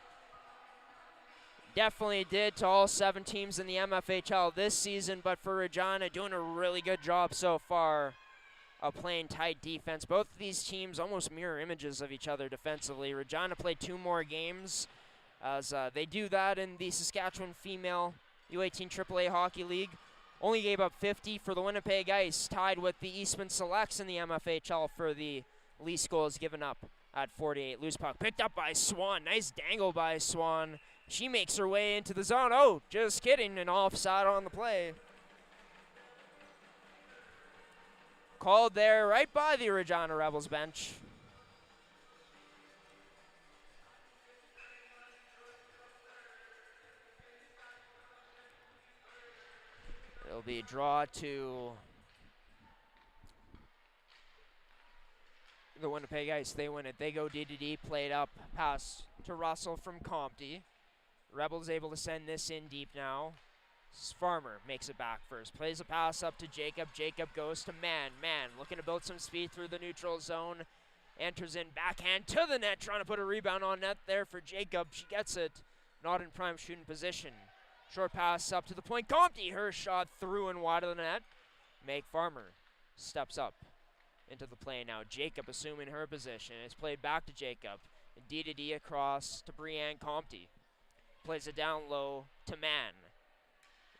definitely did to all 7 teams in the MFHL this season, but for Regina, doing a really good job so far of playing tight defense. Both of these teams almost mirror images of each other defensively. Regina played 2 more games as they do that in the Saskatchewan Female U18 AAA Hockey League. Only gave up 50 for the Winnipeg Ice, tied with the Eastman Selects in the MFHL for the least goals given up at 48. Loose puck picked up by Swan. Nice dangle by Swan. She makes her way into the zone. Oh, just kidding, and offside on the play. Called there right by the Regina Rebels bench. It'll be a draw to the Winnipeg Ice. They win it. They go D-to-D, played up, pass to Russell from Compty. Rebels able to send this in deep now. Farmer makes it back first. Plays a pass up to Jacob. Jacob goes to Man. Man looking to build some speed through the neutral zone. Enters in backhand to the net, trying to put a rebound on net there for Jacob. She gets it. Not in prime shooting position. Short pass up to the point. Compty, her shot through and wide of the net. Meg Farmer steps up into the play now. Jacob assuming her position. It's played back to Jacob. D-to-D across to Brianne Compty. Plays it down low to Man.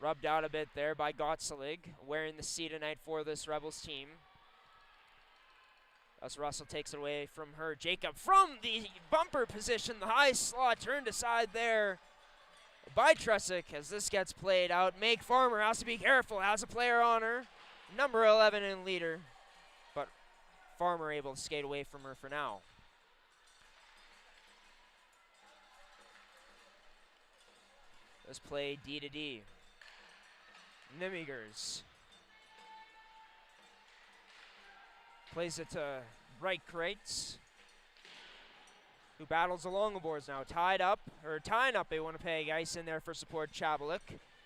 Rubbed out a bit there by Gottselig, wearing the C tonight for this Rebels team. As Russell takes it away from her. Jacob from the bumper position, the high slot turned aside there by Tresick as this gets played out. Meg Farmer has to be careful, has a player on her. Number 11 in leader, but Farmer able to skate away from her for now. Let's play D-to-D. Nimigers plays it to right Kreitz, who battles along the boards now. Tying up a Winnipeg Ice in there for support Chabalik.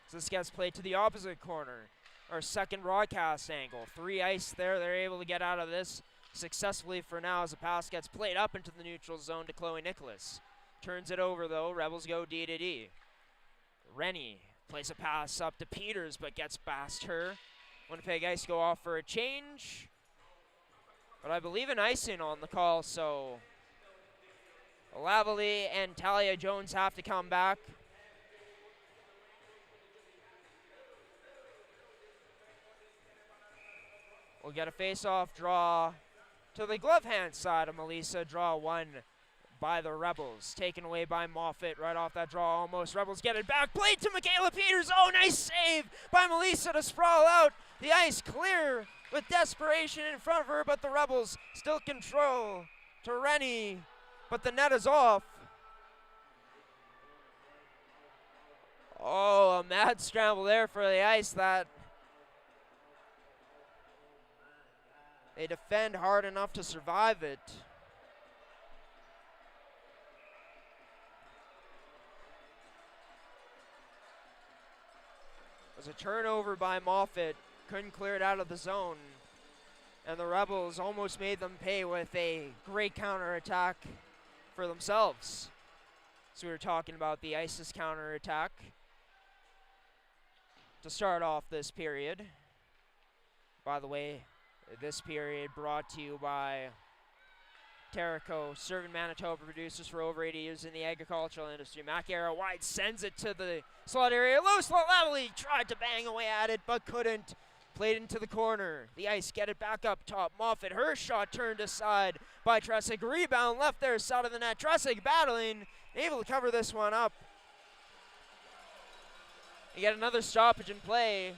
So this gets played to the opposite corner. Our second broadcast angle. 3 Ice there. They're able to get out of this successfully for now as the pass gets played up into the neutral zone to Chloe Nicholas. Turns it over though. Rebels go D-to-D. Rennie plays a pass up to Peters, but gets past her. Winnipeg Ice go off for a change. But I believe an icing on the call, so Lavely and Talia Jones have to come back. We'll get a face-off draw to the glove hand side of Melissa. Draw 1 by the Rebels, taken away by Moffat right off that draw almost. Rebels get it back, played to Michaela Peters. Oh, nice save by Melissa to sprawl out. The ice clear with desperation in front of her, but the Rebels still control to Rennie, but the net is off. Oh, a mad scramble there for the Ice. That they defend hard enough to survive it. It was a turnover by Moffat, couldn't clear it out of the zone, and the Rebels almost made them pay with a great counterattack for themselves. So we were talking about the Ice's counterattack to start off this period. By the way, this period brought to you by Terrico, serving Manitoba producers for over 80 years in the agricultural industry. McAra wide sends it to the slot area. Low slot Lavely tried to bang away at it, but couldn't. Played into the corner. The Ice get it back up top. Moffat, her shot turned aside by Tresick. Rebound left there, side of the net. Tresick battling, able to cover this one up. You get another stoppage in play.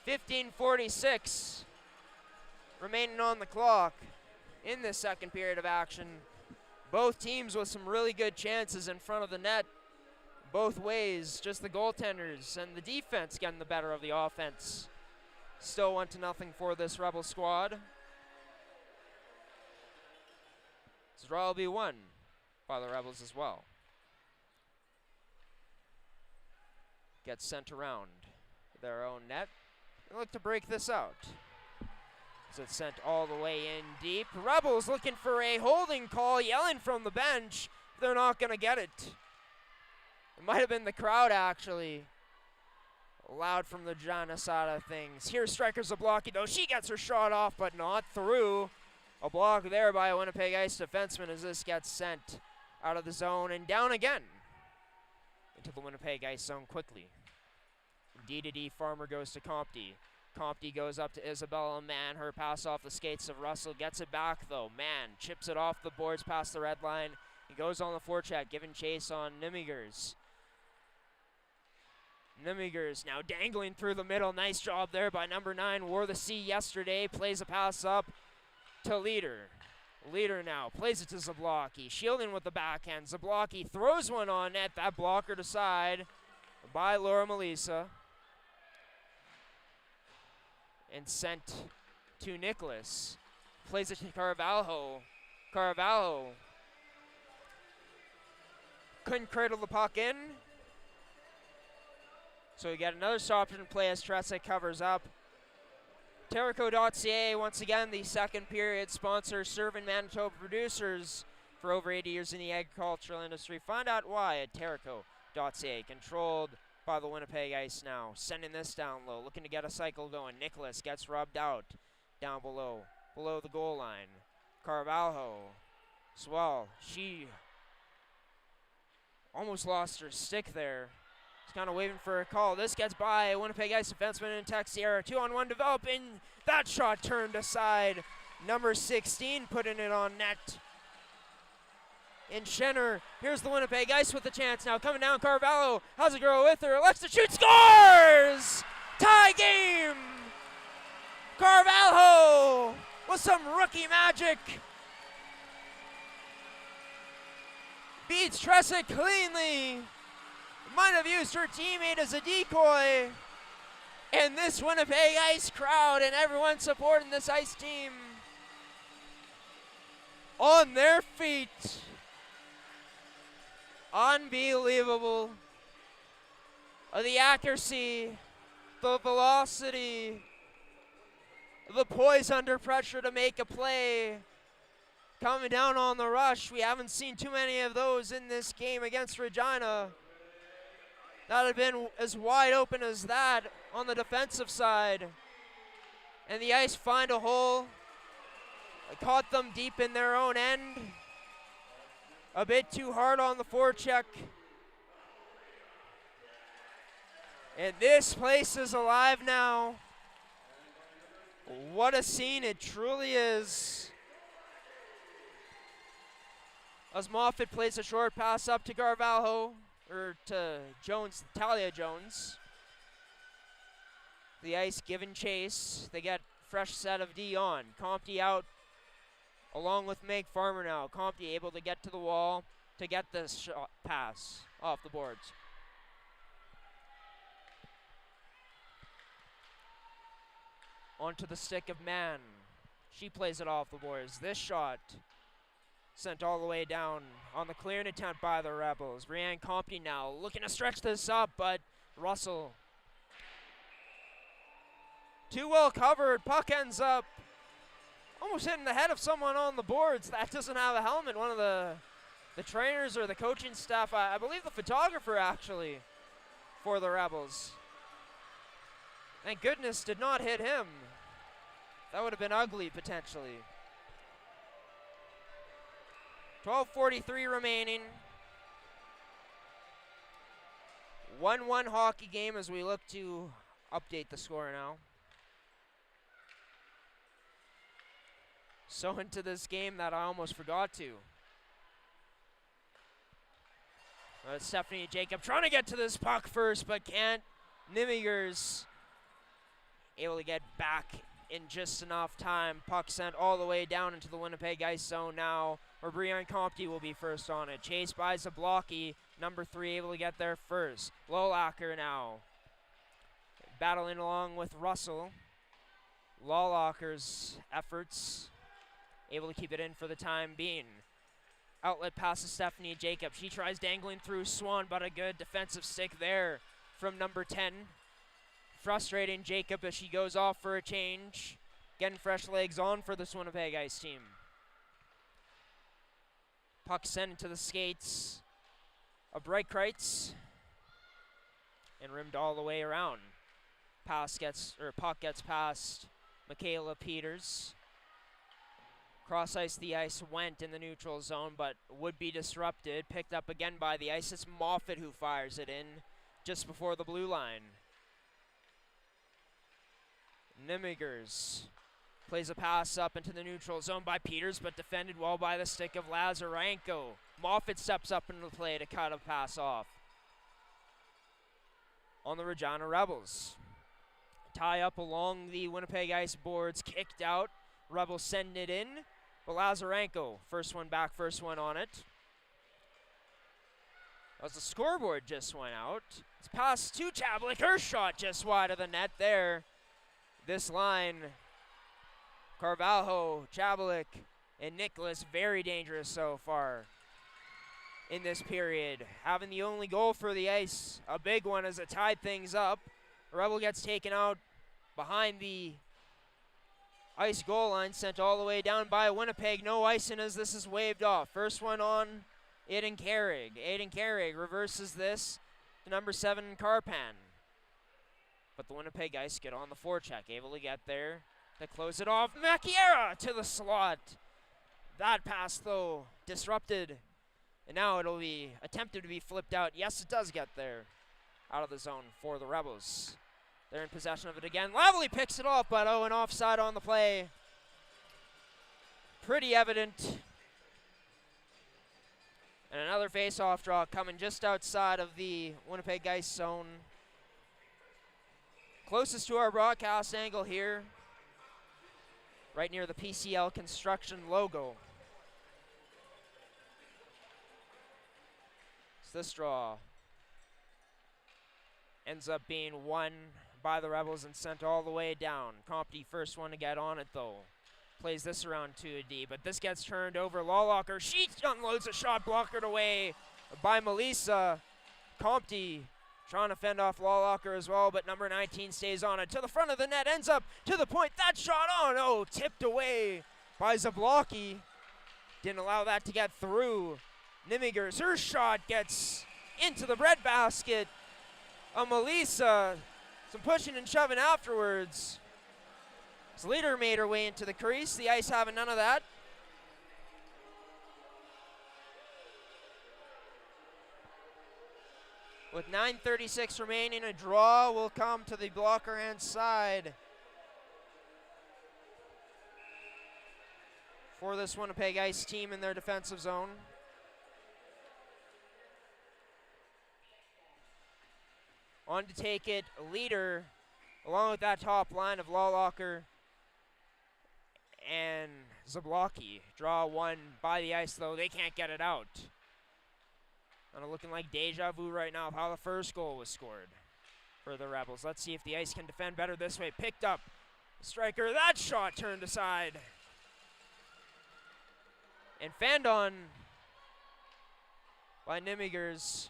15:46 remaining on the clock in this second period of action. Both teams with some really good chances in front of the net. Both ways, just the goaltenders and the defense getting the better of the offense. Still 1-0 for this Rebel squad. This draw will be won by the Rebels as well. Gets sent around their own net. They look to break this out. So it's sent all the way in deep. Rebels looking for a holding call, yelling from the bench. They're not going to get it. It might have been the crowd, actually. loud from the Regina side of things. Here's Striker Zablocki, though. She gets her shot off, but not through. A block there by a Winnipeg Ice defenseman as this gets sent out of the zone and down again into the Winnipeg Ice zone quickly. D-to-D, Farmer goes to Compty. Compty goes up to Isabella Mann. Her pass off the skates of Russell. Gets it back, though. Mann chips it off the boards past the red line. He goes on the forecheck, giving chase on Nimigers. Nimigers now dangling through the middle. Nice job there by number 9. Wore the C yesterday. Plays a pass up to Leader. Leader now plays it to Zablocki. Shielding with the backhand. Zablocki throws one on net. That blocker to side by Laura Melissa. And sent to Nicholas. Plays it to Carvalho. Carvalho couldn't cradle the puck in. So we get another stop and play as Tressa covers up. Terrico.ca, once again, the second period sponsor, serving Manitoba producers for over 80 years in the agricultural industry. Find out why at Terrico.ca. Controlled by the Winnipeg Ice now. Sending this down low, looking to get a cycle going. Nicholas gets rubbed out down below the goal line. Carvalho, Swell, she almost lost her stick there. She's kind of waving for a call. This gets by a Winnipeg Ice defenseman in Texiera. 2-on-1 developing. That shot turned aside. Number 16 putting it on net. And Schenner, here's the Winnipeg Ice with the chance now. Coming down, Carvalho has a girl with her. Elects to shoot, scores! Tie game! Carvalho with some rookie magic. Beats Tressa cleanly. Might have used her teammate as a decoy. And this Winnipeg Ice crowd and everyone supporting this Ice team on their feet. Unbelievable. The accuracy, the velocity, the poise under pressure to make a play. Coming down on the rush. We haven't seen too many of those in this game against Regina. That had been as wide open as that on the defensive side. And the Ice find a hole. Caught them deep in their own end. A bit too hard on the forecheck. And this place is alive now. What a scene it truly is. As Moffat plays a short pass up to Carvalho, or to Jones, Talia Jones. The Ice giving chase. They get fresh set of D on. Compty out along with Meg Farmer now. Compty able to get to the wall to get this shot pass off the boards. Onto the stick of Mann. She plays it off the boards. This shot sent all the way down on the clearing attempt by the Rebels. Brianne Compty now looking to stretch this up, but Russell too well covered. Puck ends up almost hitting the head of someone on the boards. That doesn't have a helmet. One of the trainers or the coaching staff, I believe the photographer actually, for the Rebels. Thank goodness did not hit him. That would have been ugly potentially. 12:43 remaining. 1-1 hockey game as we look to update the score now. So into this game that I almost forgot to. Stephanie Jacob trying to get to this puck first, but can't. Nimigers able to get back in just enough time. Puck sent all the way down into the Winnipeg Ice zone now, where Brianne Compty will be first on it. Chased by Zablocki, number 3 able to get there first. Lawlacher now battling along with Russell. Lawlacher's efforts able to keep it in for the time being. Outlet pass to Stephanie Jacob. She tries dangling through Swan, but a good defensive stick there from number 10. Frustrating Jacob as she goes off for a change. Getting fresh legs on for this Winnipeg Ice team. Puck sent into the skates of Breitkreitz and rimmed all the way around. Puck gets past Michaela Peters. Cross ice, the ice went in the neutral zone, but would be disrupted. Picked up again by the ice. It's Moffat who fires it in just before the blue line. Nimigers plays a pass up into the neutral zone by Peters, but defended well by the stick of Lazarenko. Moffat steps up into the play to cut a pass off. On the Regina Rebels. Tie up along the Winnipeg ice boards, kicked out. Rebels send it in, but Lazarenko, first one back, first one on it. As the scoreboard just went out, it's passed to Chablik. Her shot just wide of the net there. This line, Carvalho, Chablik, and Nicholas, very dangerous so far in this period. Having the only goal for the ice, a big one as it tied things up. Rebel gets taken out behind the ice goal line, sent all the way down by Winnipeg. No icing as this is waved off. First one on Aiden Carrig. Aiden Carrig reverses this to number 7, Carpan. But the Winnipeg Ice get on the forecheck, able to get there to close it off. Macchiera to the slot. That pass, though, disrupted. And now it'll be attempted to be flipped out. Yes, it does get there. Out of the zone for the Rebels. They're in possession of it again. Lavely picks it off, but an offside on the play. Pretty evident. And another face-off draw coming just outside of the Winnipeg Ice zone. Closest to our broadcast angle here. Right near the PCL Construction logo. So this draw ends up being won by the Rebels and sent all the way down. Compte first one to get on it, though. Plays this around to a D, but this gets turned over. Lawlocker, she unloads a shot, blockered away by Melissa. Compte trying to fend off Lawlocker as well, but number 19 stays on it. To the front of the net, ends up to the point. That shot, oh no, tipped away by Zablocki. Didn't allow that to get through. Nimigers, her shot gets into the breadbasket. Melissa, some pushing and shoving afterwards. Leader made her way into the crease. The Ice having none of that. With 9:36 remaining, a draw will come to the blocker hand side for this Winnipeg Ice team in their defensive zone. On to take it, Leader, along with that top line of Lawlocker and Zablocki. Draw one by the ice, though. They can't get it out. Kind of looking like deja vu right now of how the first goal was scored for the Rebels. Let's see if the Ice can defend better this way. Picked up. Striker, that shot turned aside. And fanned on by Nimigers.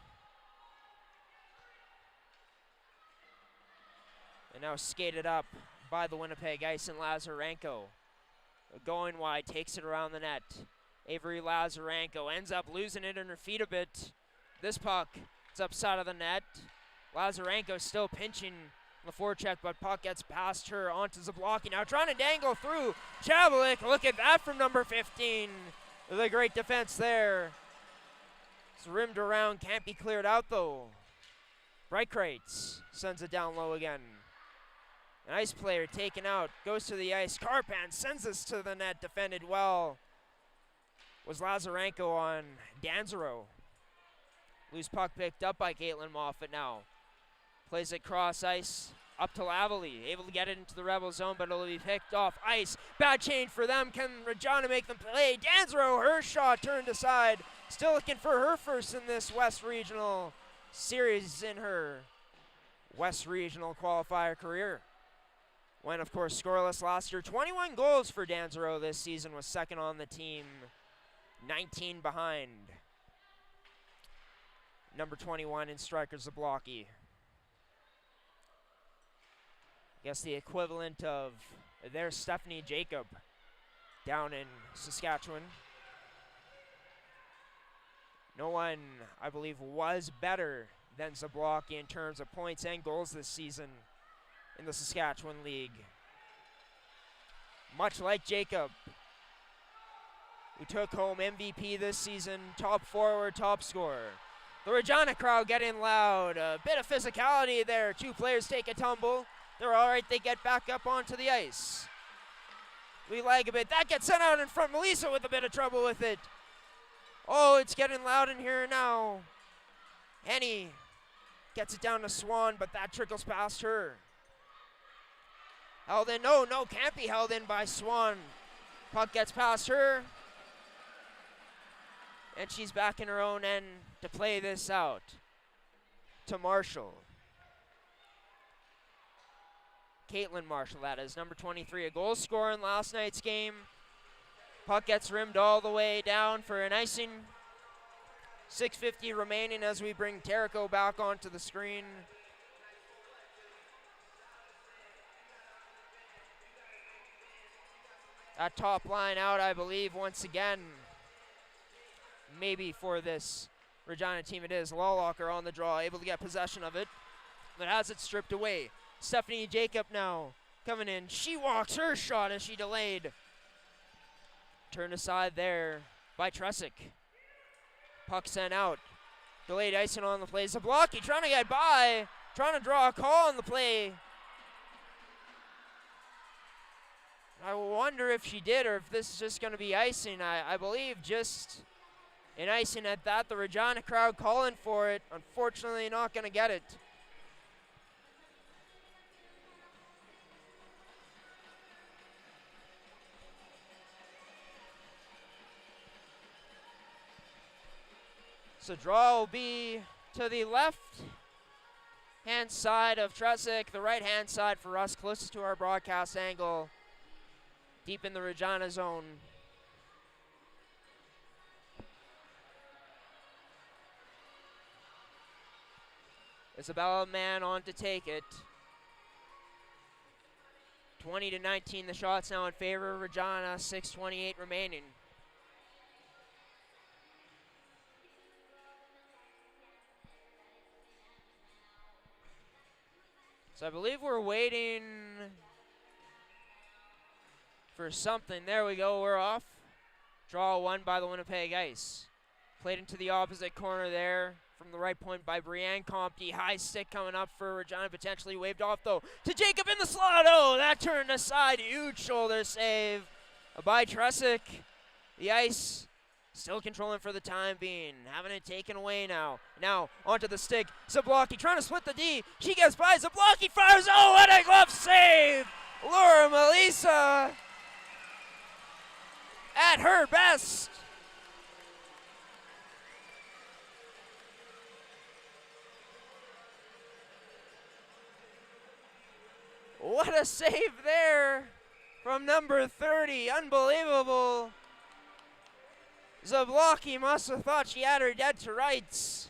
And now skated up by the Winnipeg Ice and Lazarenko. Going wide, takes it around the net. Avery Lazarenko ends up losing it in her feet a bit. This puck is upside of the net. Lazarenko still pinching the forecheck, but puck gets past her onto Zablocki. Now trying to dangle through Chablik. Look at that from number 15. The great defense there. It's rimmed around, can't be cleared out though. Breitkreitz sends it down low again. An Ice player taken out, goes to the ice. Carpan sends this to the net, defended well. Was Lazarenko on Danzero. Loose puck picked up by Caitlin Moffat now. Plays it cross ice, up to Lavely. Able to get it into the Rebel zone, but it'll be picked off ice. Bad change for them. Can Regina make them play? Danzero, her shot turned aside. Still looking for her first in this West Regional series in her West Regional qualifier career. Went, of course, scoreless last year. 21 goals for Danzero this season, was second on the team. 19 behind number 21 in striker Zablocki. I guess the equivalent of their Stephanie Jacob down in Saskatchewan. No one, I believe, was better than Zablocki in terms of points and goals this season. in the Saskatchewan League. Much like Jacob, who took home MVP this season, top forward, top scorer. The Regina crowd getting loud. A bit of physicality there. Two players take a tumble. They're all right. They get back up onto the ice. We lag a bit. That gets sent out in front. Melissa with a bit of trouble with it. Oh, it's getting loud in here now. Henny gets it down to Swan, but that trickles past her. Held in. No, can't be held in by Swan. Puck gets past her. And she's back in her own end to play this out to Marshall. Caitlin Marshall, that is, number 23, a goal scorer in last night's game. Puck gets rimmed all the way down for an icing. 6:50 remaining as we bring Terrico back onto the screen. That top line out, I believe, once again. Maybe for this Regina team it is. Lawlocker on the draw, able to get possession of it, but has it stripped away. Stephanie Jacob now coming in. She walks her shot as she delayed. Turned aside there by Tresick. Puck sent out. Delayed icing on the play. Zablocki trying to get by, trying to draw a call on the play. I wonder if she did or if this is just going to be icing. I believe just an icing at that. The Regina crowd calling for it. Unfortunately, not going to get it. So draw will be to the left-hand side of Tresick, the right-hand side for us, closest to our broadcast angle, deep in the Regina zone. Isabella Mann on to take it. 20-19, the shots now in favor of Regina, 6:28 remaining. So I believe we're waiting for something. There we go, we're off. Draw one by the Winnipeg Ice. Played into the opposite corner there from the right point by Brianne Compte. High stick coming up for Regina, potentially waved off though to Jacob in the slot. Oh, that turned aside. Huge shoulder save by Tresick. The Ice still controlling for the time being, having it taken away now. Now onto the stick. Zablocki trying to split the D. She gets by. Zablocki fires. Oh, what a glove save! Laura Melissa at her best. What a save there from number 30. Unbelievable. Zablocki must have thought she had her dead to rights.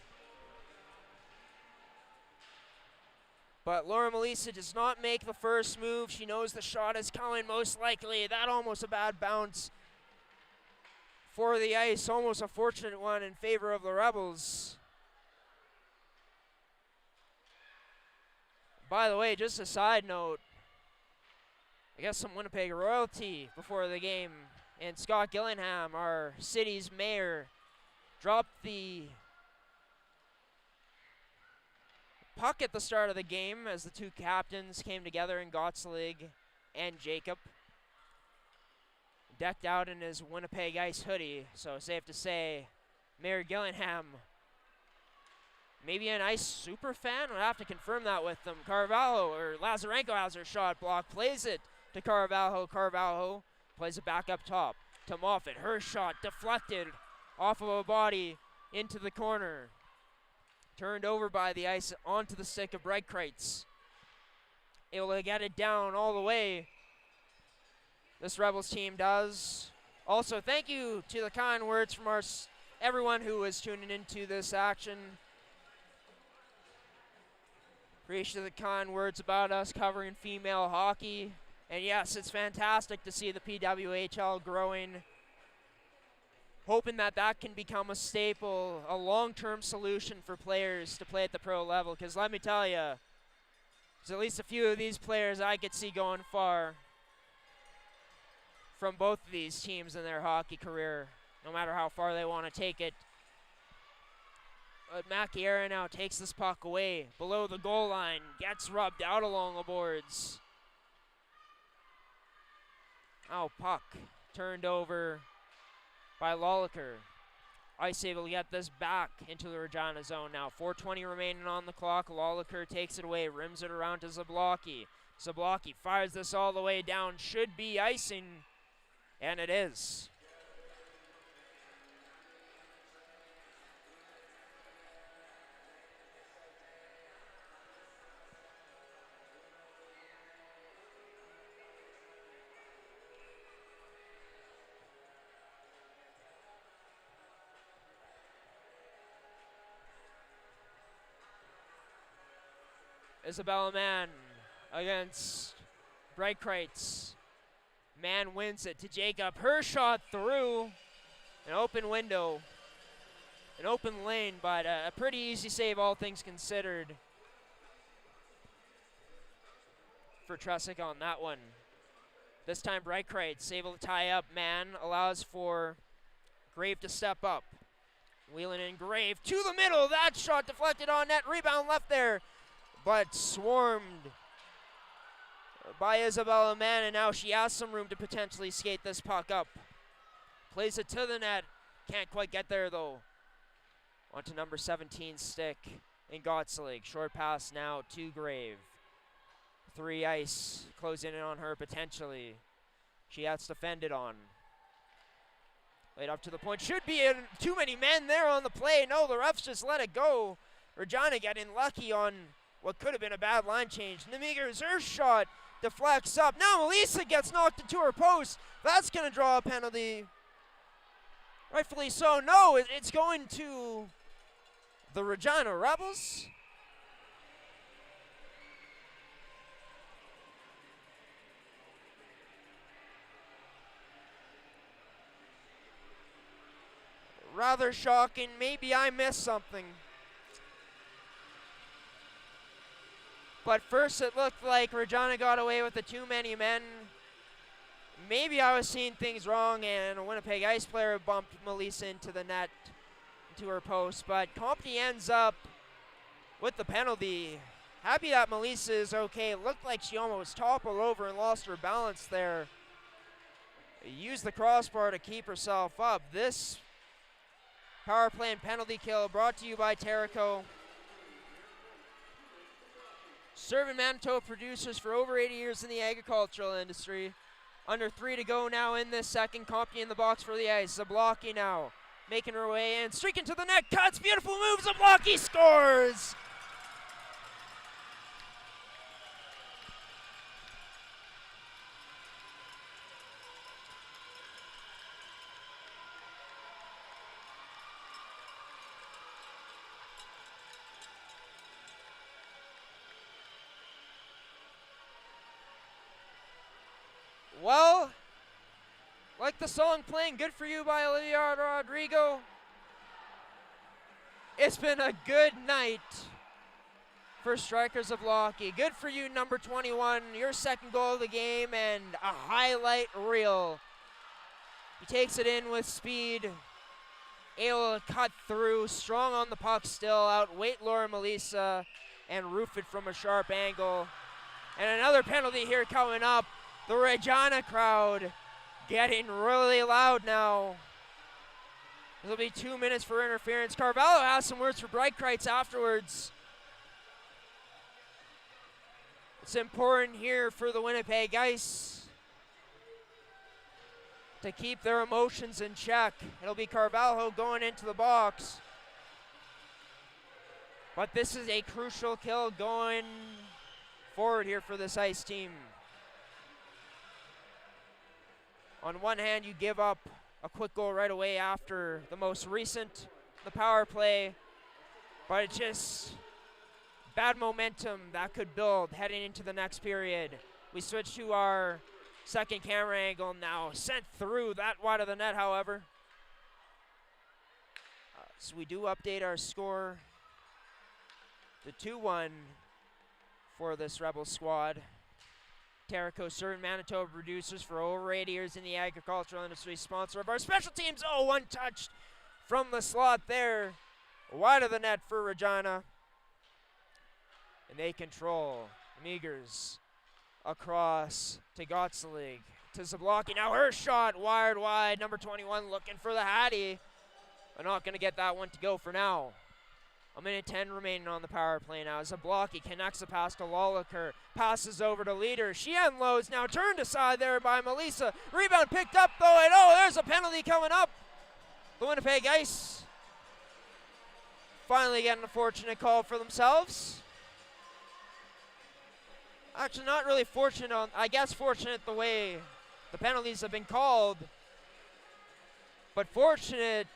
But Laura Melissa does not make the first move. She knows the shot is coming most likely. That almost a bad bounce for the Ice. Almost a fortunate one in favor of the Rebels. By the way, just a side note, I guess some Winnipeg royalty before the game. And Scott Gillingham, our city's mayor, dropped the puck at the start of the game as the two captains came together in Gottselig and Jacob. Decked out in his Winnipeg Ice hoodie, so safe to say Mayor Gillingham, maybe an Ice super fan. We'll have to confirm that with them. Carvalho, or Lazarenko has her shot blocked, plays it to Carvalho. Carvalho plays it back up top to Moffat. Her shot deflected off of a body into the corner. Turned over by the Ice onto the stick of Breitkreitz. Able to get it down all the way. This Rebels team does. Also, thank you to the kind words from everyone who was tuning into this action. Appreciate the kind words about us covering female hockey. And yes, it's fantastic to see the PWHL growing. Hoping that that can become a staple, a long-term solution for players to play at the pro level. Because let me tell you, There's at least a few of these players I could see going far from both of these teams in their hockey career, no matter how far they want to take it. But Macchiera now takes this puck away below the goal line, gets rubbed out along the boards. Now puck turned over by Lolliker. Ice able to get this back into the Regina zone now. 4:20 remaining on the clock. Lolliker takes it away, rims it around to Zablocki. Zablocki fires this all the way down. Should be icing, and it is. Isabella Mann against Breitkreitz. Mann wins it to Jacob. Her shot through an open window, an open lane, but a pretty easy save, all things considered, for Tresick on that one. This time Breitkreitz able to tie up. Mann allows for Grave to step up. Wheeling in Grave to the middle. That shot deflected on net. Rebound left there, but swarmed by Isabella Mann, and now she has some room to potentially skate this puck up. Plays it to the net. Can't quite get there, though. On to number 17 stick in Gottselig. Short pass now to Grave. 3 ice closing in on her potentially. She has defended on. Laid up to the point. Should be too many men there on the play. No, the refs just let it go. Regina getting lucky on what could have been a bad line change. Nemiger's her shot deflects up. Now Melissa gets knocked into her post. That's going to draw a penalty. Rightfully so. No, it's going to the Regina Rebels. Rather shocking. Maybe I missed something. But first it looked like Regina got away with the too many men. Maybe I was seeing things wrong and a Winnipeg Ice player bumped Melissa into the net, into her post. But Company ends up with the penalty. Happy that Melissa is okay. It looked like she almost toppled over and lost her balance there. Used the crossbar to keep herself up. This power play and penalty kill brought to you by Terrico. Serving Manitoba producers for over 80 years in the agricultural industry. Under 3 to go now in this second. Company in the box for the ice. Zablocki now making her way in. Streaking to the net. Cuts. Beautiful move. Zablocki scores. Well, like the song playing Good For You by Olivia Rodrigo, it's been a good night for Strikers of Zablocki. Good for you, number 21, your second goal of the game and a highlight reel. He takes it in with speed, able to cut through, strong on the puck still, outweight Laura Melissa and roof it from a sharp angle. And another penalty here coming up. The Regina crowd getting really loud now. There'll be 2 minutes for interference. Carvalho has some words for Breitkreitz afterwards. It's important here for the Winnipeg Ice to keep their emotions in check. It'll be Carvalho going into the box. But this is a crucial kill going forward here for this Ice team. On one hand, you give up a quick goal right away after the most recent, the power play, but it's just bad momentum that could build heading into the next period. We switch to our second camera angle now. Sent through that wide of the net, however. So we do update our score to 2-1 for this Rebel squad. Terrico serving Manitoba producers for over 80 years in the agricultural industry, sponsor of our special teams. Oh, one touch from the slot there. Wide of the net for Regina. And they control. Meagers across to Gottselig, to Zablocki. Now her shot wired wide. Number 21 looking for the Hattie. But not going to get that one to go for now. 1:10 remaining on the power play now. Zablocki connects the pass to Lolaker. Passes over to Leader. She unloads now. Turned aside there by Melissa. Rebound picked up though. And oh, there's a penalty coming up. The Winnipeg Ice finally getting a fortunate call for themselves. Actually, not really fortunate I guess fortunate the way the penalties have been called. But fortunate,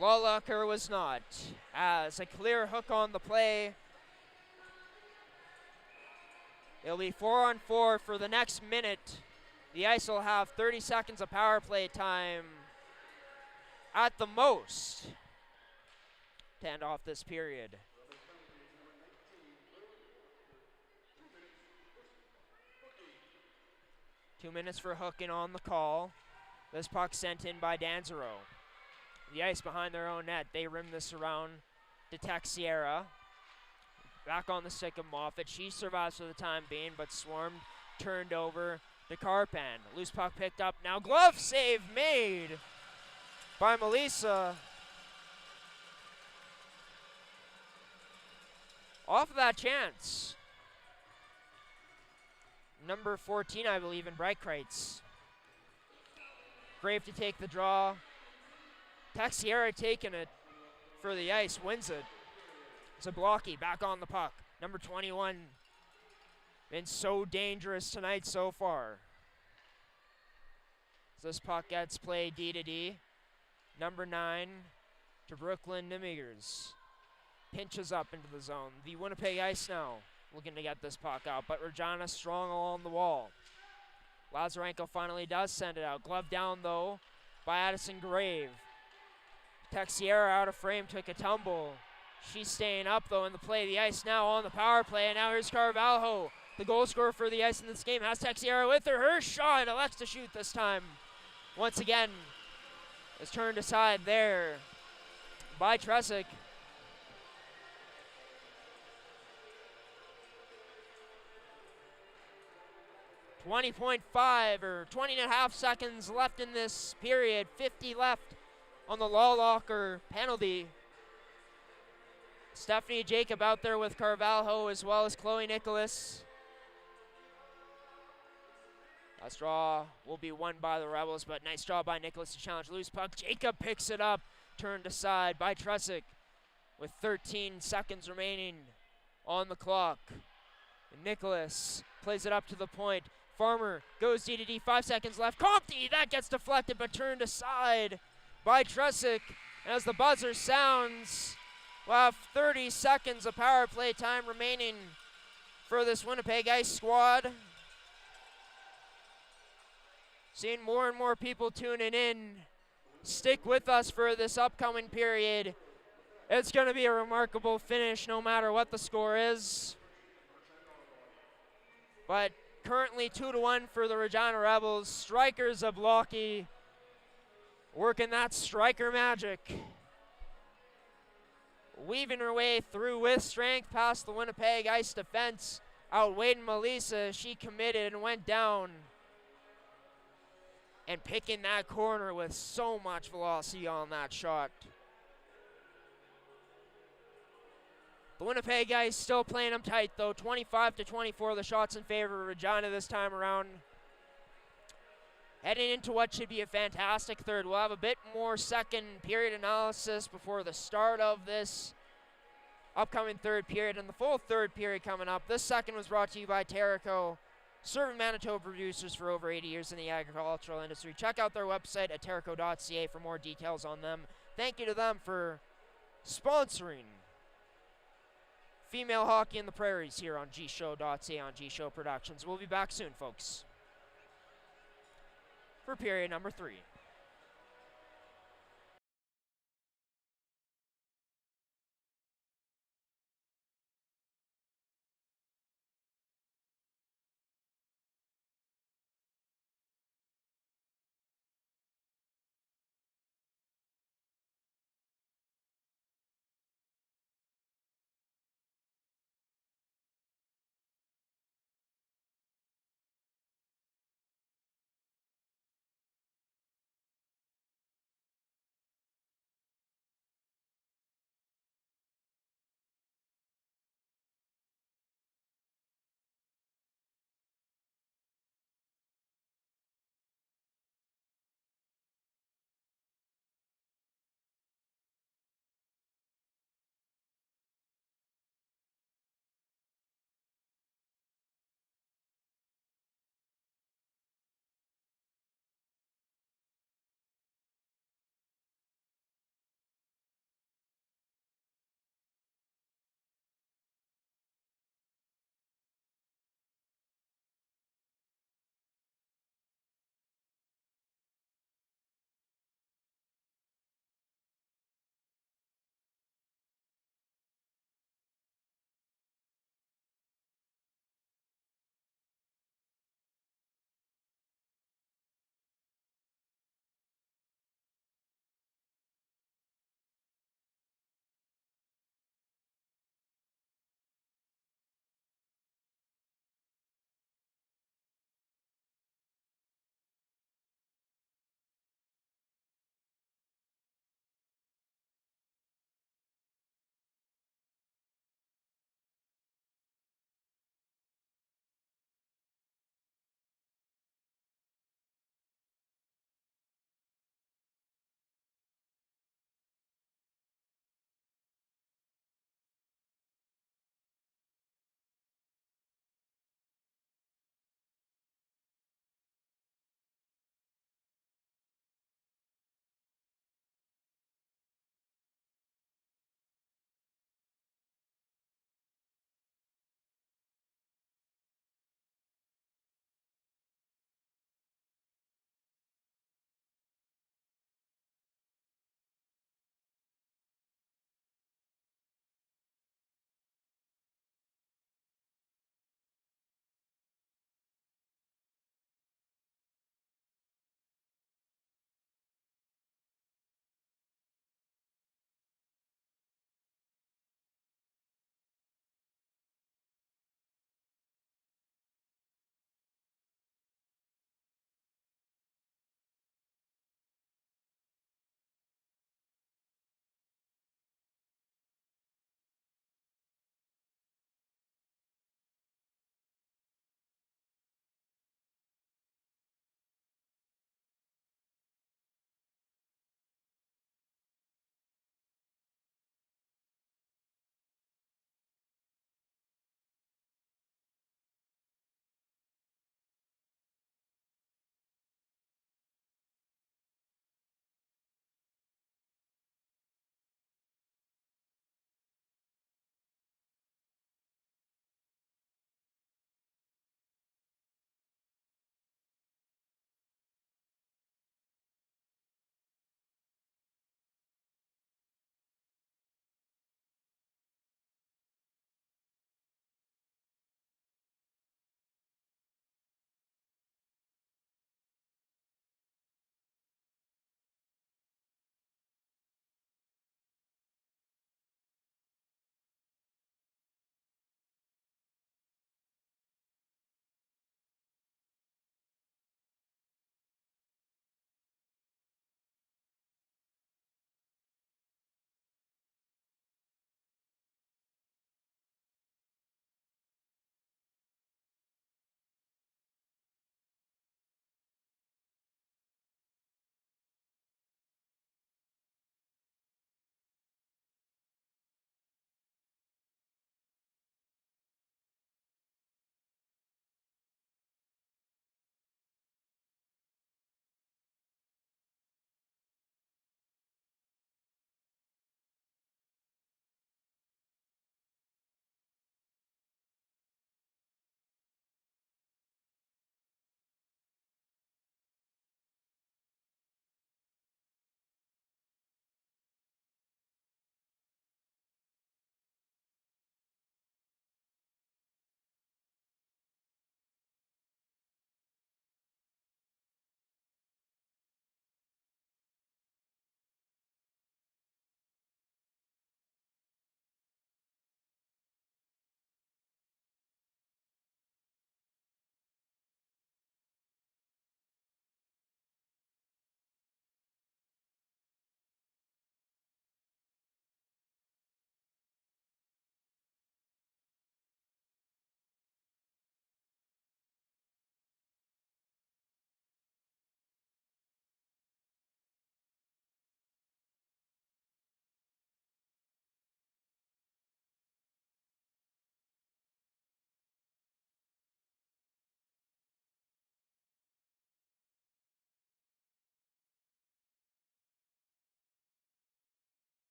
Lolaker was not. As a clear hook on the play. It'll be 4-on-4 for the next minute. The Ice will have 30 seconds of power play time at the most to end off this period. Two minutes for hooking on the call. This puck sent in by Danzero. The Ice behind their own net. They rim this around to Texiera. Back on the stick of Moffat. She survives for the time being, but swarmed, turned over to Carpan. Loose puck picked up. Now glove save made by Melissa. Off of that chance. Number 14, I believe, in Breitkreitz. Grave to take the draw. Texiera taking it for the Ice, wins it. Zablocki back on the puck. Number 21, been so dangerous tonight so far. This puck gets played D to D. Number 9 to Brooklyn Nimigers. Pinches up into the zone. The Winnipeg Ice now looking to get this puck out, but Regina strong along the wall. Lazarenko finally does send it out. Glove down, though, by Addison Grave. Texiera out of frame, took a tumble. She's staying up, though, in the play. The Ice now on the power play, and now here's Carvalho. The goal scorer for the Ice in this game has Texiera with her. Her shot elects to shoot this time. Once again, is turned aside there by Tresick. 20.5 or 20 and a half seconds left in this period. 50 left on the Lawlocker penalty. Stephanie Jacob out there with Carvalho as well as Chloe Nicholas. Last draw will be won by the Rebels, but nice draw by Nicholas to challenge loose puck. Jacob picks it up, turned aside by Tresick with 13 seconds remaining on the clock. And Nicholas plays it up to the point. Farmer goes D to D, 5 seconds left. Compte, that gets deflected but turned aside by Tresick. And as the buzzer sounds, we'll have 30 seconds of power play time remaining for this Winnipeg Ice squad. Seeing more and more people tuning in. Stick with us for this upcoming period. It's going to be a remarkable finish no matter what the score is. But currently 2-1 for the Regina Rebels. Striker Zablocki working that striker magic. Weaving her way through with strength past the Winnipeg Ice defense. Outweighing Melissa, she committed and went down. And picking that corner with so much velocity on that shot. The Winnipeg Ice still playing them tight though. 25-24, the shots in favor of Regina this time around. Heading into what should be a fantastic third. We'll have a bit more second period analysis before the start of this upcoming third period. And the full third period coming up. This second was brought to you by Terrico, serving Manitoba producers for over 80 years in the agricultural industry. Check out their website at terico.ca for more details on them. Thank you to them for sponsoring female hockey in the prairies here on gshow.ca on G-Show Productions. We'll be back soon, folks, for period number 3.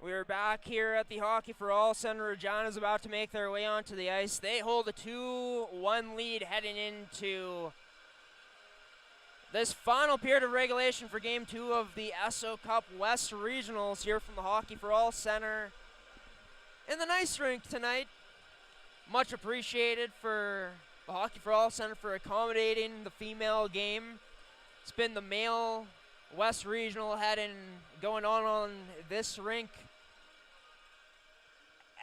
We're back here at the Hockey for All Center. Regina is about to make their way onto the ice. They hold a 2-1 lead heading into this final period of regulation for Game 2 of the Esso Cup West Regionals here from the Hockey for All Center in the nice rink tonight. Much appreciated for the Hockey for All Center for accommodating the female game. It's been the male West Regional going on this rink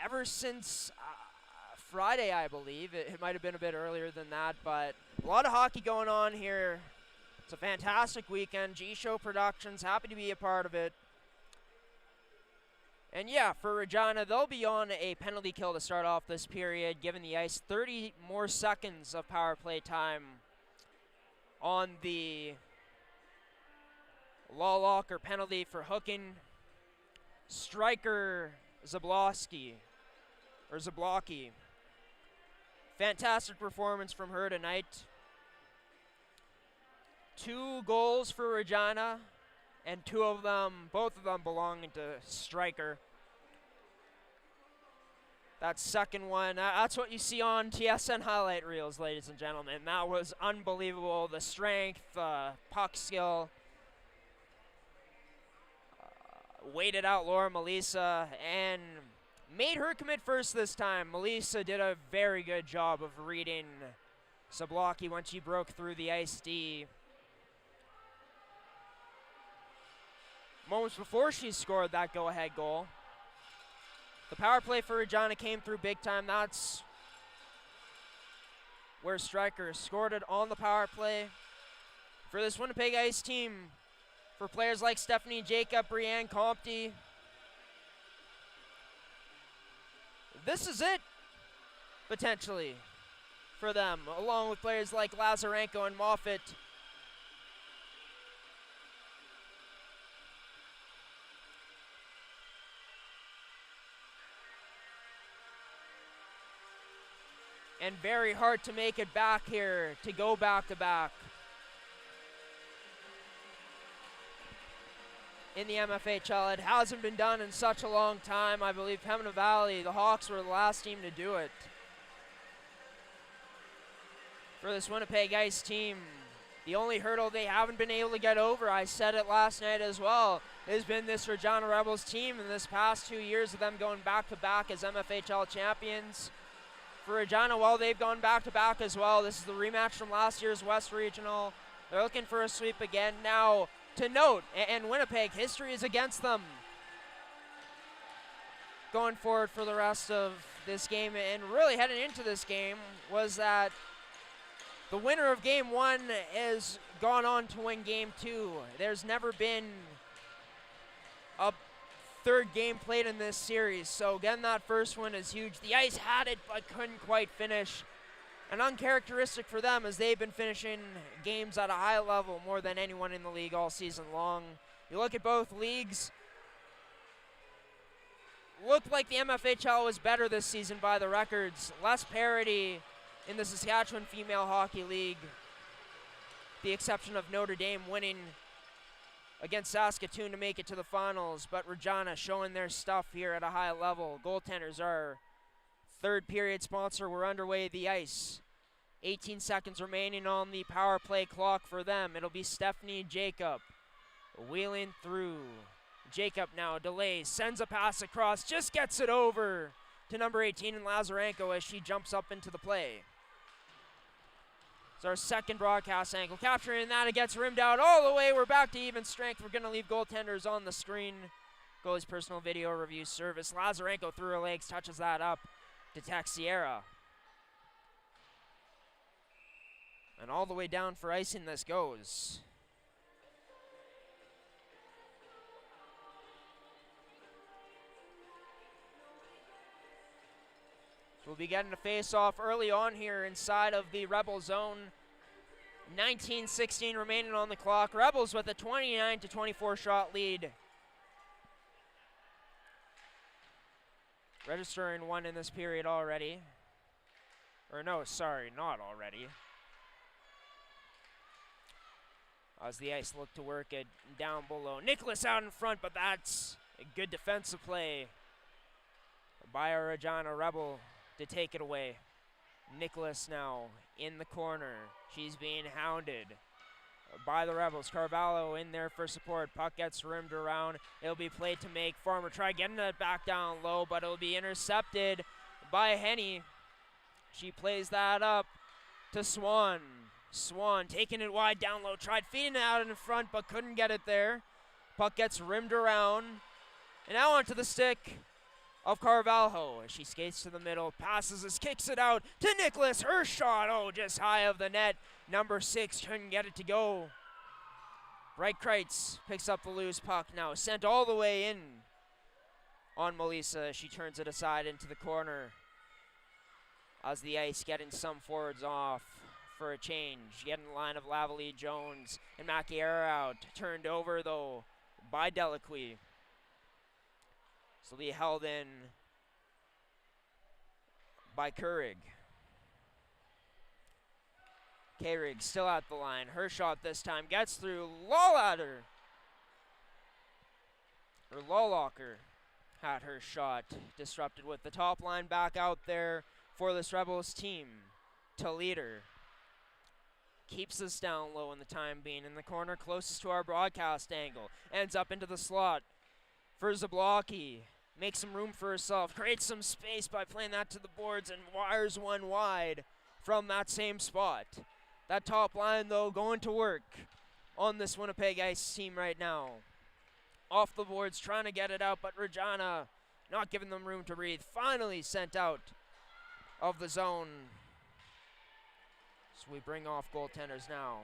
ever since Friday, I believe. It might have been a bit earlier than that, but a lot of hockey going on here. It's a fantastic weekend. G-Show Productions, happy to be a part of it. And yeah, for Regina, they'll be on a penalty kill to start off this period, giving the ice 30 more seconds of power play time on the law locker penalty for hooking striker Zablocki. Fantastic performance from her tonight. 2 goals for Regina, and both of them belonging to striker. That second one, that's what you see on TSN highlight reels, ladies and gentlemen. That was unbelievable. The strength, puck skill. Waited out Laura Melissa and made her commit first this time. Melissa did a very good job of reading Zablocki when she broke through the ice D. Moments before she scored that go-ahead goal. The power play for Regina came through big time. That's where Stryker scored it on the power play. For this Winnipeg Ice team, for players like Stephanie Jacob, Brianne Compte, this is it, potentially, for them, along with players like Lazarenko and Moffitt. And very hard to make it back here, to go back-to-back in the MFHL. It hasn't been done in such a long time. I believe Pembina Valley, the Hawks, were the last team to do it. For this Winnipeg Ice team, the only hurdle they haven't been able to get over, I said it last night as well, has been this Regina Rebels team in this past 2 years of them going back-to-back as MFHL champions. For Regina, well, they've gone back-to-back as well. This is the rematch from last year's West Regional. They're looking for a sweep again. Now, to note, and Winnipeg, history is against them going forward for the rest of this game. And really heading into this game was that the winner of Game 1 has gone on to win Game 2. There's never been a third game played in this series, so again, that first one is huge. The Ice had it but couldn't quite finish, and uncharacteristic for them as they've been finishing games at a high level more than anyone in the league all season long. You look at both leagues, looked like the MFHL was better this season by the records. Less parity in the Saskatchewan Female Hockey League, the exception of Notre Dame winning against Saskatoon to make it to the finals, but Regina showing their stuff here at a high level. Goaltenders, our third period sponsor, we're underway the ice. 18 seconds remaining on the power play clock for them. It'll be Stephanie Jacob wheeling through. Jacob now delays, sends a pass across, just gets it over to number 18 in Lazarenko as she jumps up into the play. It's our second broadcast angle. Capturing that, it gets rimmed out all the way. We're back to even strength. We're going to leave goaltenders on the screen. Goalie's personal video review service. Lazarenko through her legs, touches that up to Texiera. And all the way down for icing this goes. We'll be getting a face-off early on here inside of the Rebel zone. 19:16 remaining on the clock. Rebels with a 29-24 shot lead. Registering one in this period already. Or no, sorry, not already. As the Ice look to work it down below. Nicholas out in front, but that's A good defensive play by a Regina Rebel to take it away. Nicholas now in the corner. She's being hounded by the Rebels. Carvalho in there for support. Puck gets rimmed around. It'll be played to make Farmer try getting it back down low, but it'll be intercepted by Henny. She plays that up to Swan. Swan taking it wide down low. Tried feeding it out in front, but couldn't get it there. Puck gets rimmed around. And now onto the stick of Carvalho. She skates to the middle, passes us, kicks it out to Nicholas. Her shot, just high of the net. Number 6 couldn't get it to go. Reitkreitz picks up the loose puck now, sent all the way in on Melissa. She turns it aside into the corner as the Ice getting some forwards off for a change. Getting the line of Lavalley, Jones, and Macchiara out. Turned over, though, by Delacqui. So they held in by Keurig. Keurig still at the line. Her shot this time gets through. Lawlacker had her shot disrupted with the top line back out there for this Rebels team. To leader. Keeps us down low in the time being. In the corner closest to our broadcast angle. Ends up into the slot for Zablocki. Makes some room for herself. Creates some space by playing that to the boards and wires one wide from that same spot. That top line, though, going to work on this Winnipeg Ice team right now. Off the boards, trying to get it out, but Regina not giving them room to breathe. Finally sent out of the zone. So we bring off goaltenders now.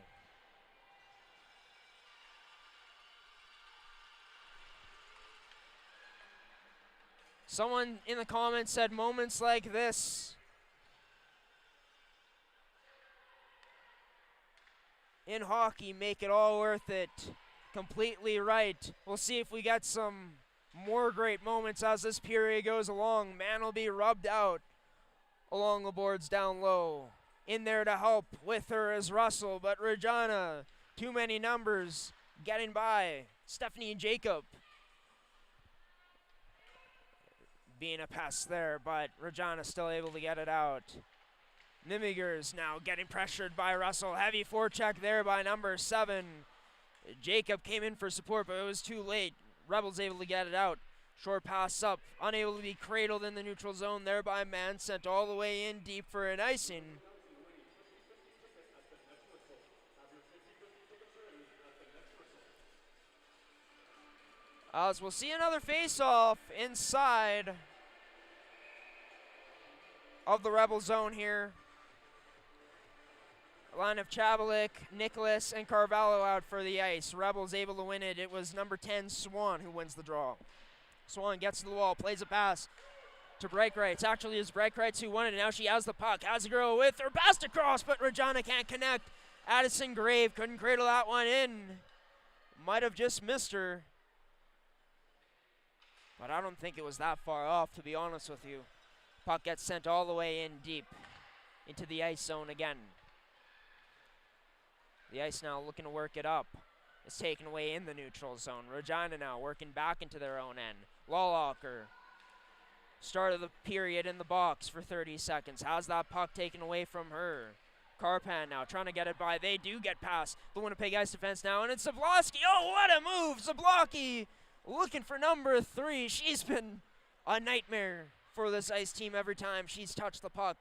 Someone in the comments said moments like this in hockey make it all worth it. Completely right. We'll see if we get some more great moments as this period goes along. Man will be rubbed out along the boards down low. In there to help with her is Russell, but Regina, too many numbers getting by. Stephanie Jacob being a pest there, but Regina still able to get it out. Nimigers now getting pressured by Russell. Heavy forecheck there by number 7. Jacob came in for support, but it was too late. Rebels able to get it out. Short pass up, unable to be cradled in the neutral zone there by Mann. Sent all the way in deep for an icing. As we'll see another face-off inside of the Rebel zone here. A line of Chabalik, Nicholas, and Carvalho out for the Ice. Rebels able to win it. It was number 10, Swan, who wins the draw. Swan gets to the wall, plays a pass to Reitkreitz. Actually, it's Reitkreitz who won it. Now she has the puck. Has a girl with her. Passed across, but Regina can't connect. Addison Grave couldn't cradle that one in. Might have just missed her. But I don't think it was that far off, to be honest with you. Puck gets sent all the way in deep into the Ice zone again. The Ice now looking to work it up. It's taken away in the neutral zone. Regina now working back into their own end. Lawlacker, start of the period in the box for 30 seconds. Has that puck taken away from her. Carpan now trying to get it by. They do get past the Winnipeg Ice defense now, and it's Zablocki. Oh, what a move! Zablocki looking for number 3. She's been a nightmare for this Ice team every time she's touched the puck.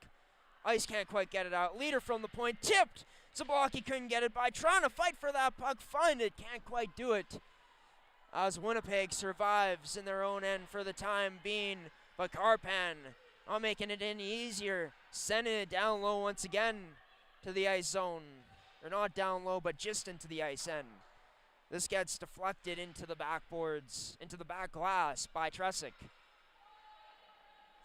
Ice can't quite get it out. Leader from the point, tipped. Zablocki couldn't get it by. Trying to fight for that puck, find it, can't quite do it. As Winnipeg survives in their own end for the time being. But Carpan not making it any easier. Sending it down low once again to the Ice zone. Or not down low, but just into the Ice end. This gets deflected into the backboards, into the back glass by Tresick.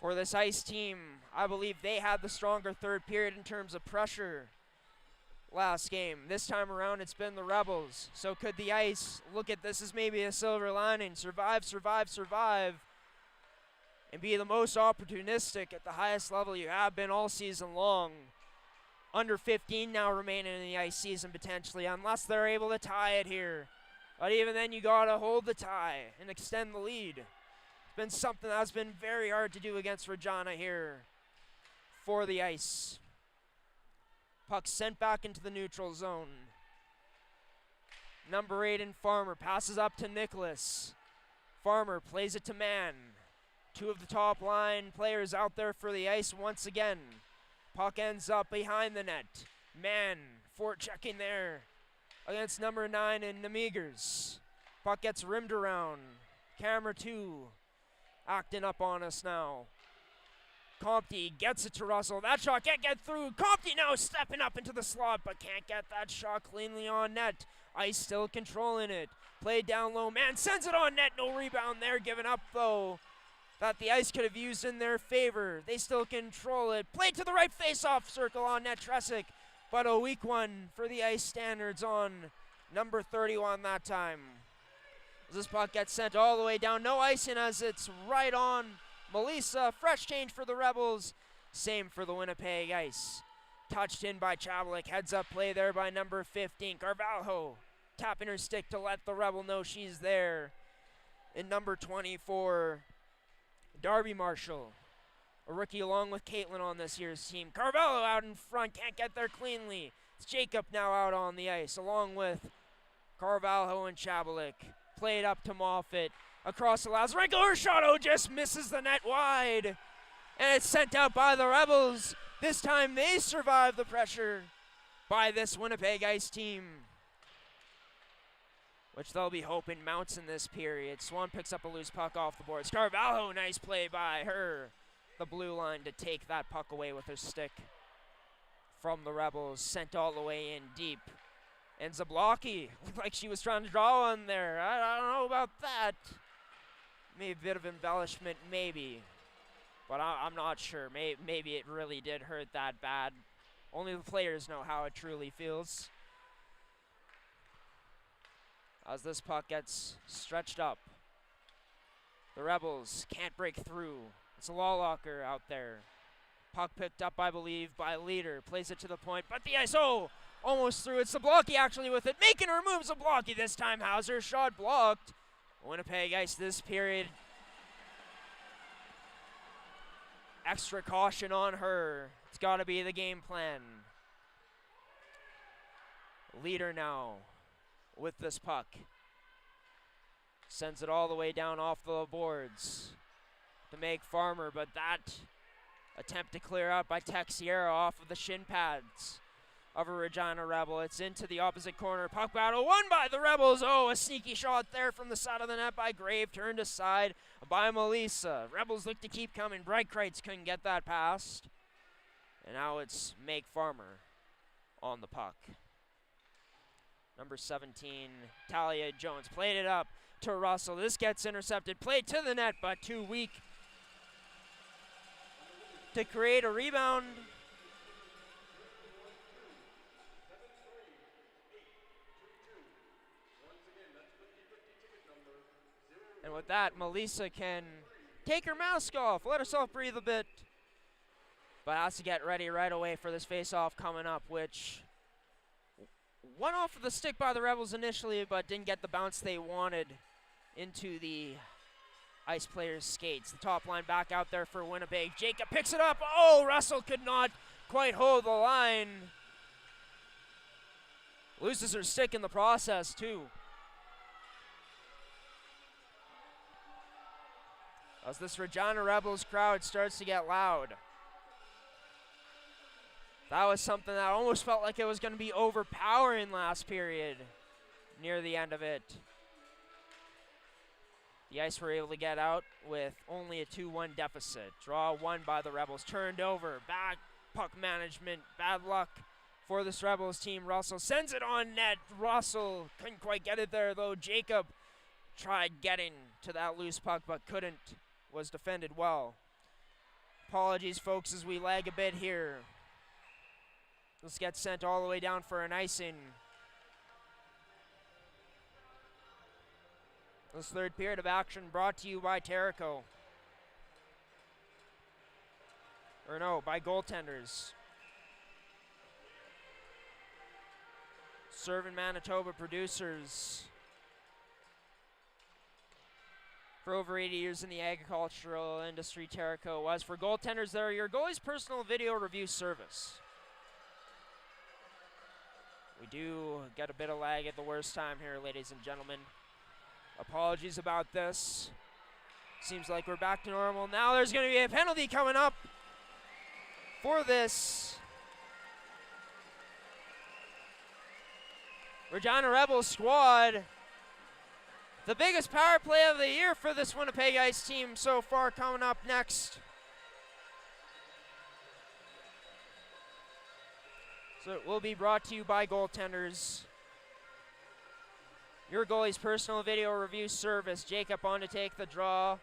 For this Ice team, I believe they had the stronger third period in terms of pressure last game. This time around, it's been the Rebels. So could the Ice look at this as maybe a silver lining? Survive, survive, survive. And be the most opportunistic at the highest level you have been all season long. Under 15 now remaining in the Ice season potentially, unless they're able to tie it here. But even then, you got to hold the tie and extend the lead. It's been something that's been very hard to do against Regina here for the Ice. Puck sent back into the neutral zone. Number 8 in Farmer passes up to Nicholas. Farmer plays it to Mann. Two of the top line players out there for the Ice once again. Puck ends up behind the net. Mann forechecking there against number 9 in Nemegers. Puck gets rimmed around. Camera 2 acting up on us now. Compte gets it to Russell. That shot can't get through. Compte now stepping up into the slot, but can't get that shot cleanly on net. Ice still controlling it. Played down low. Man sends it on net. No rebound there. Given up, though. That the Ice could have used in their favor. They still control it. Played to the right face-off circle on net. Tresic. But a weak one for the Ice standards on number 31 that time. This puck gets sent all the way down. No icing as it's right on Melissa. Fresh change for the Rebels. Same for the Winnipeg Ice. Touched in by Chavlik. Heads up play there by number 15. Carvalho tapping her stick to let the Rebel know she's there. In number 24, Darby Marshall. A rookie along with Caitlin on this year's team. Carvalho out in front. Can't get there cleanly. It's Jacob now out on the ice along with Carvalho and Chavlik. Played up to Moffat. Across the Lazarenko. Her shot just misses the net wide. And it's sent out by the Rebels. This time they survive the pressure by this Winnipeg Ice team, which they'll be hoping mounts in this period. Swan picks up a loose puck off the boards. Carvalho, nice play by her. The blue line to take that puck away with her stick from the Rebels. Sent all the way in deep. And Zablocki looked like she was trying to draw on there. I don't know about that. Maybe a bit of embellishment, maybe. But I'm not sure. Maybe it really did hurt that bad. Only the players know how it truly feels. As this puck gets stretched up. The Rebels can't break through. It's a Lawlocker out there. Puck picked up, I believe, by Leader. Plays it to the point, but the ice, almost through. It's Zablocki actually with it. Making her move, Zablocki this time. Hauser, shot blocked. Winnipeg Ice this period. Extra caution on her. It's got to be the game plan. Leader now with this puck. Sends it all the way down off the boards to make Farmer, but that attempt to clear out by Texiera off of the shin pads of a Regina Rebel. It's into the opposite corner. Puck battle won by the Rebels. A sneaky shot there from the side of the net by Grave. Turned aside by Melissa. Rebels look to keep coming. Breitkreitz couldn't get that past. And now it's Meg Farmer on the puck. Number 17, Talia Jones. Played it up to Russell. This gets intercepted. Played to the net, but too weak to create a rebound. And with that, Melissa can take her mask off, let herself breathe a bit, but has to get ready right away for this face-off coming up, which went off of the stick by the Rebels initially, but didn't get the bounce they wanted into the Ice players' skates. The top line back out there for Winnipeg. Jacob picks it up. Russell could not quite hold the line. Loses her stick in the process, too. As this Regina Rebels crowd starts to get loud. That was something that almost felt like it was going to be overpowering last period near the end of it. The Ice were able to get out with only a 2-1 deficit. Draw won by the Rebels. Turned over. Bad puck management. Bad luck for this Rebels team. Russell sends it on net. Russell couldn't quite get it there, though. Jacob tried getting to that loose puck, but couldn't. Was defended well. Apologies, folks, as we lag a bit here. This gets sent all the way down for an icing. This third period of action brought to you by Terrico. Or no, by Goaltenders. Serve in Manitoba producers For over 80 years in the agricultural industry, Terrico was. For goaltenders, they're your goalie's personal video review service. We do get a bit of lag at the worst time here, ladies and gentlemen. Apologies about this. Seems like we're back to normal. Now there's going to be a penalty coming up for this Regina Rebels squad. The biggest power play of the year for this Winnipeg Ice team so far coming up next. So it will be brought to you by goaltenders. Your goalie's personal video review service. Jacob on to take the draw.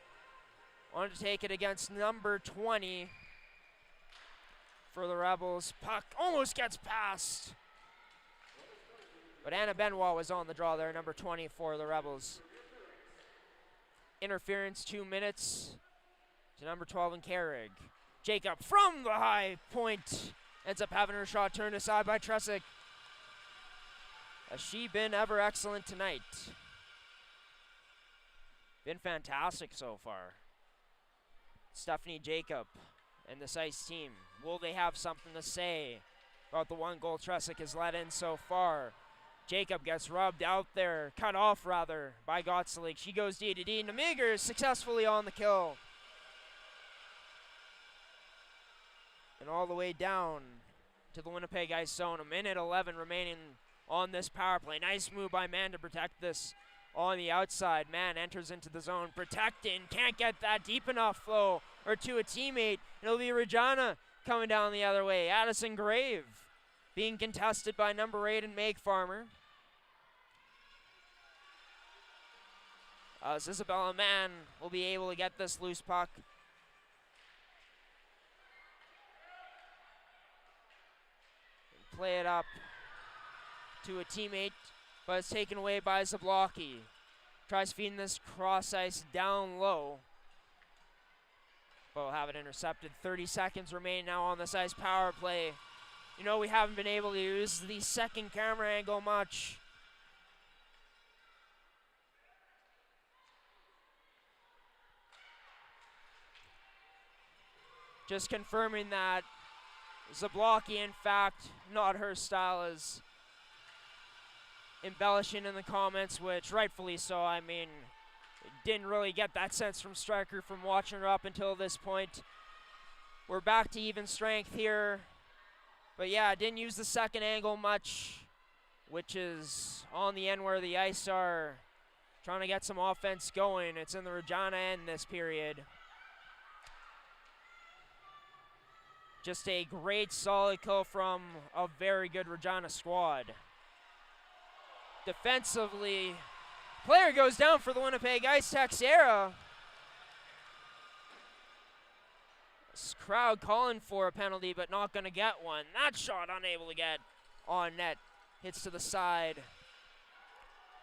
On to take it against number 20 for the Rebels. Puck almost gets past. But Anna Benoit was on the draw there, number 20 for the Rebels. Interference, 2 minutes to number 12 in Carrig. Jacob from the high point ends up having her shot turned aside by Tresick. Has she been ever excellent tonight? Been fantastic so far. Stephanie Jacob and this Ice team. Will they have something to say about the one goal Tresick has let in so far? Jacob gets rubbed out there, cut off rather, by Gottselig. She goes D to D. Nemiger is successfully on the kill. And all the way down to the Winnipeg Ice zone. 1:11 remaining on this power play. Nice move by Mann to protect this on the outside. Mann enters into the zone, protecting. Can't get that deep enough flow or to a teammate. It'll be Regina coming down the other way. Addison Grave being contested by number 8 and Meg Farmer. As Isabella Mann will be able to get this loose puck. And play it up to a teammate, but it's taken away by Zablocki. Tries feeding this cross ice down low, but we'll have it intercepted. 30 seconds remain now on this ice power play. You know, we haven't been able to use the second camera angle much. Just confirming that Zablocki, in fact, not her style, is embellishing in the comments, which rightfully so. I mean, didn't really get that sense from Stryker from watching her up until this point. We're back to even strength here. But yeah, didn't use the second angle much, which is on the end where the Ice are trying to get some offense going. It's in the Regina end this period. Just a great solid kill from a very good Regina squad. Defensively, player goes down for the Winnipeg Ice. Texera. This crowd calling for a penalty, but not going to get one. That shot unable to get on net. Hits to the side.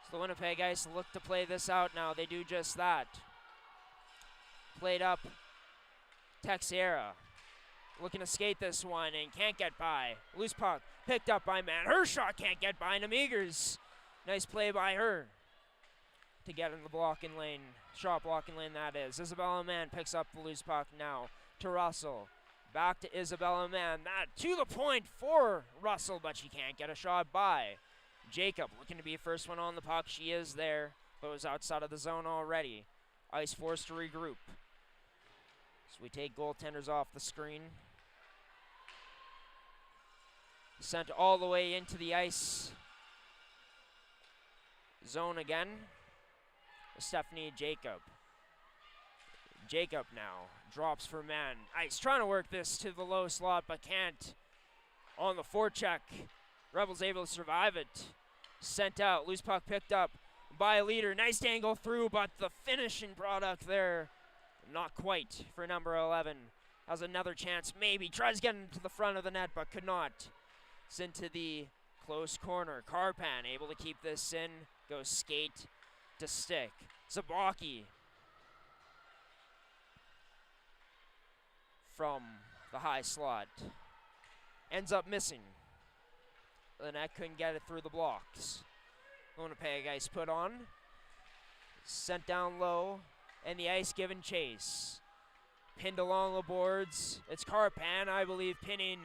So the Winnipeg Ice look to play this out now. They do just that. Played up. Texera looking to skate this one and can't get by. Loose puck picked up by Mann. Her shot can't get by Nemegers. Nice play by her to get in the blocking lane. Shot blocking lane, that is. Isabella Mann picks up the loose puck now to Russell. Back to Isabella Mann. That to the point for Russell, but she can't get a shot by. Jacob looking to be first one on the puck. She is there, but was outside of the zone already. Ice forced to regroup. So we take goaltenders off the screen. Sent all the way into the Ice zone again. Stephanie Jacob. Jacob now drops for Mann. Ice trying to work this to the low slot, but can't. On the forecheck, Rebels able to survive it. Sent out, loose puck picked up by Leader. Nice angle through, but the finishing product there, not quite for number 11. Has another chance, maybe. Tries getting to the front of the net, but could not. It's into the close corner. Carpan able to keep this in. Goes skate to stick. Zablocki from the high slot. Ends up missing. The net couldn't get it through the blocks. Winnipeg Ice put on. Sent down low and the ice giving chase. Pinned along the boards. It's Carpan, I believe, pinning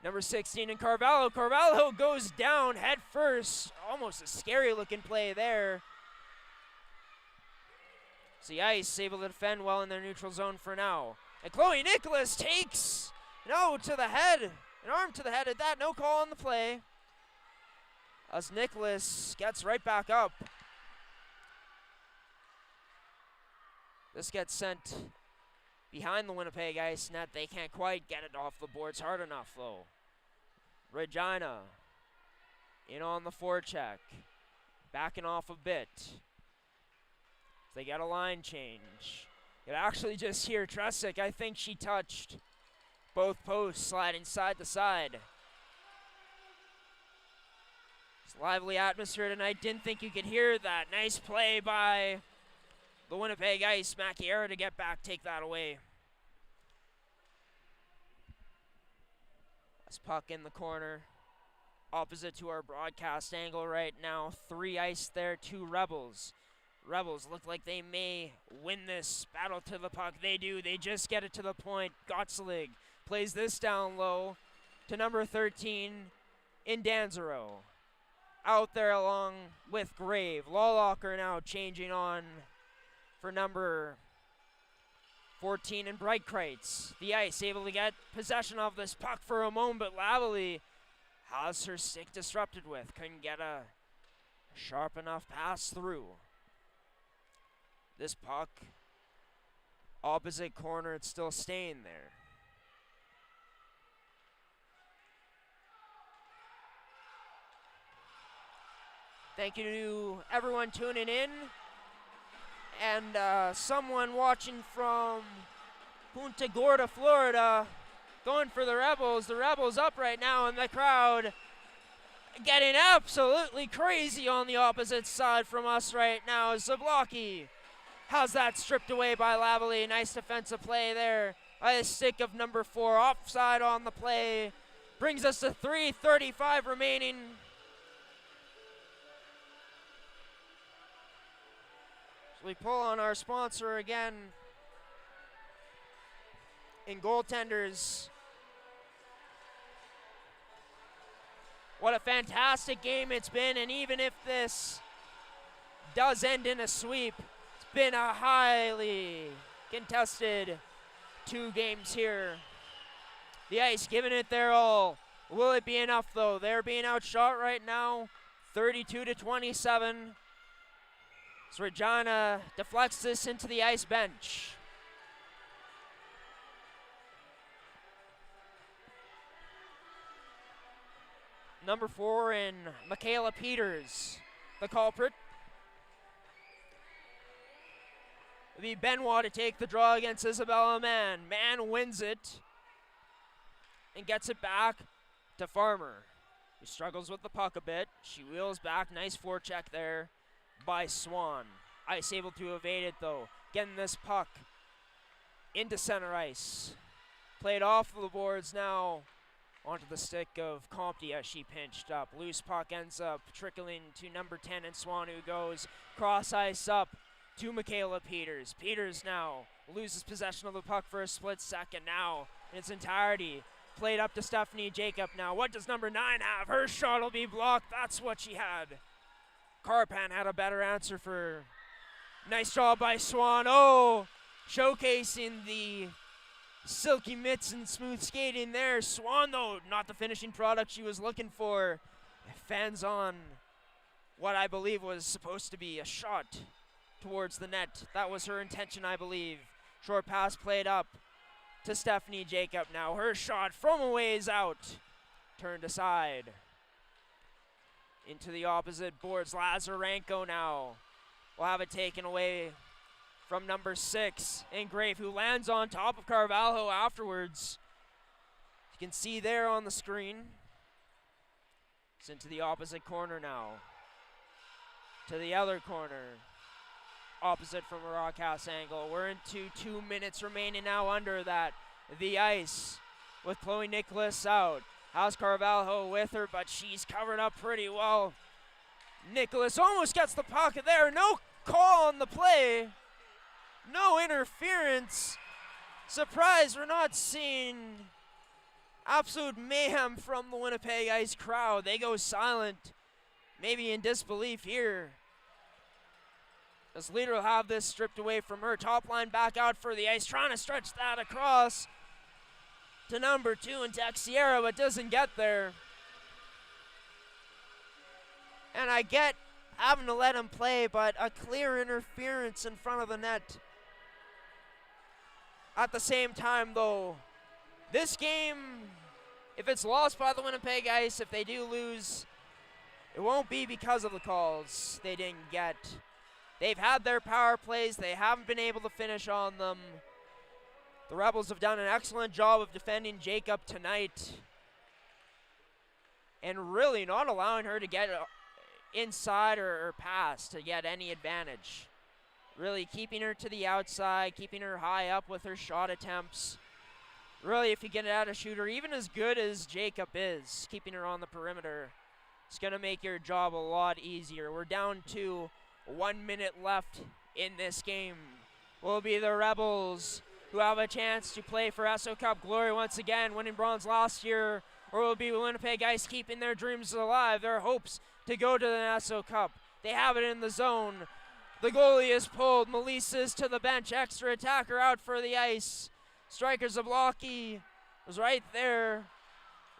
number 16 in Carvalho. Carvalho goes down head first. Almost a scary looking play there. So the ice able to defend well in their neutral zone for now. And Chloe Nicholas takes to the head. An arm to the head at that. No call on the play. As Nicholas gets right back up. This gets sent behind the Winnipeg ice net. They can't quite get it off the boards hard enough, though. Regina in on the forecheck. Backing off a bit. They get a line change. You can actually just hear Tresick. I think she touched both posts sliding side to side. It's a lively atmosphere tonight. Didn't think you could hear that. Nice play by the Winnipeg Ice. Macchiera to get back, take that away. That's puck in the corner. Opposite to our broadcast angle right now. 3 ice there, 2 Rebels. Rebels look like they may win this battle to the puck. They do. They just get it to the point. Gottselig plays this down low to number 13 in Danzero. Out there along with Grave. Lawlocker now changing on for number 14 in Breitkreitz. The ice able to get possession of this puck for a moment, but Lavely has her stick disrupted with. Couldn't get a sharp enough pass through. This puck, opposite corner, it's still staying there. Thank you to everyone tuning in and someone watching from Punta Gorda, Florida, going for the Rebels. The Rebels up right now, and the crowd getting absolutely crazy on the opposite side from us right now. Zablocki has that stripped away by Lavely. Nice defensive play there by the stick of number 4. Offside on the play. Brings us to 3:35 remaining. So we pull on our sponsor again in goaltenders. What a fantastic game it's been, and even if this does end in a sweep, it's been a highly contested 2 games here. The Ice giving it their all. Will it be enough though? They're being outshot right now, 32-27. So Regina deflects this into the Ice bench. Number 4 in Michaela Peters, the culprit. It'll be Benoit to take the draw against Isabella Mann. Mann wins it and gets it back to Farmer, who struggles with the puck a bit. She wheels back, nice forecheck there by Swan. Ice able to evade it though. Getting this puck into center ice. Played off the boards now onto the stick of Compte as she pinched up. Loose puck ends up trickling to number 10 and Swan, who goes cross ice up to Michaela Peters. Peters now loses possession of the puck for a split second. Now in its entirety played up to Stephanie Jacob. Now what does number 9 have? Her shot will be blocked. That's what she had. Carpan had a better answer for. Nice job by Swan. Oh, showcasing the silky mitts and smooth skating there. Swan, though, not the finishing product she was looking for. Fans on what I believe was supposed to be a shot towards the net. That was her intention, I believe. Short pass played up to Stephanie Jacob. Now her shot from a ways out. Turned aside. Into the opposite boards. Lazarenko now will have it taken away from number 6, Ingrave, who lands on top of Carvalho afterwards. You can see there on the screen. It's into the opposite corner now. To the other corner. Opposite from a broadcast angle. We're into 2 minutes remaining now under that. The Ice with Chloe Nicholas out. Has Carvalho with her, but she's covered up pretty well. Nicholas almost gets the puck there. No call on the play. No interference. Surprise, we're not seeing absolute mayhem from the Winnipeg Ice crowd. They go silent, maybe in disbelief here. This leader will have this stripped away from her. Top line back out for the Ice, trying to stretch that across to number 2 and Texiera, but doesn't get there. And I get having to let him play, but a clear interference in front of the net. At the same time, though, this game, if it's lost by the Winnipeg Ice, if they do lose, it won't be because of the calls they didn't get. They've had their power plays. They haven't been able to finish on them. The Rebels have done an excellent job of defending Jacob tonight and really not allowing her to get inside or past to get any advantage. Really keeping her to the outside, keeping her high up with her shot attempts. Really, if you get it out of shooter, even as good as Jacob is, keeping her on the perimeter, it's going to make your job a lot easier. We're down to 1 minute left in this game. Will be the Rebels who have a chance to play for Esso Cup glory once again, winning bronze last year, or will be Winnipeg Ice keeping their dreams alive, their hopes to go to the Esso Cup. They have it in the zone. The goalie is pulled. Melissa's to the bench. Extra attacker out for the Ice. Striker Zablocki was right there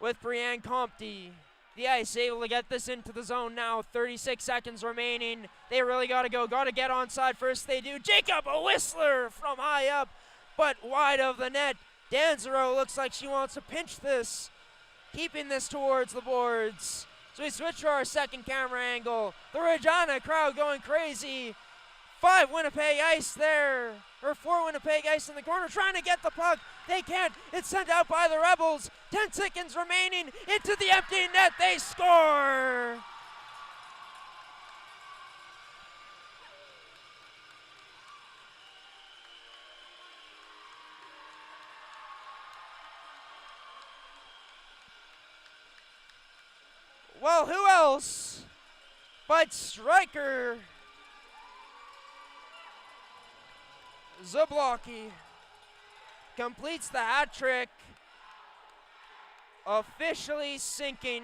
with Brianne Compte. The Ice able to get this into the zone now. 36 seconds remaining. They really got to go. Got to get onside first. They do. Jacob, a whistler from high up, but wide of the net. Danzero looks like she wants to pinch this, keeping this towards the boards. So we switch to our second camera angle. The Regina crowd going crazy. 5 Winnipeg Ice there, or 4 Winnipeg Ice in the corner, trying to get the puck. They can't. It's sent out by the Rebels. 10 seconds remaining. Into the empty net. They score. Well, who else but striker Zablocki completes the hat trick, officially sinking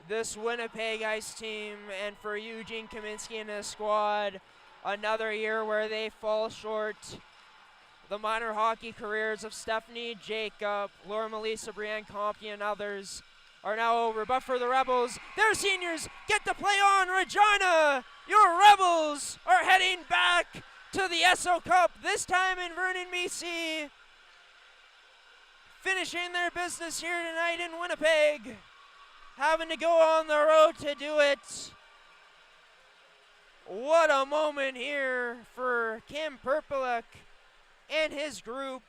this Winnipeg Ice team, and for Eugene Kaminsky and his squad, another year where they fall short. The minor hockey careers of Stephanie Jacob, Laura Melissa, Brianne Compte, and others are now over. But for the Rebels, their seniors get to play on. Regina, your Rebels are heading back to the Esso Cup, this time in Vernon, BC. Finishing their business here tonight in Winnipeg. Having to go on the road to do it. What a moment here for Kim Perpelek and his group.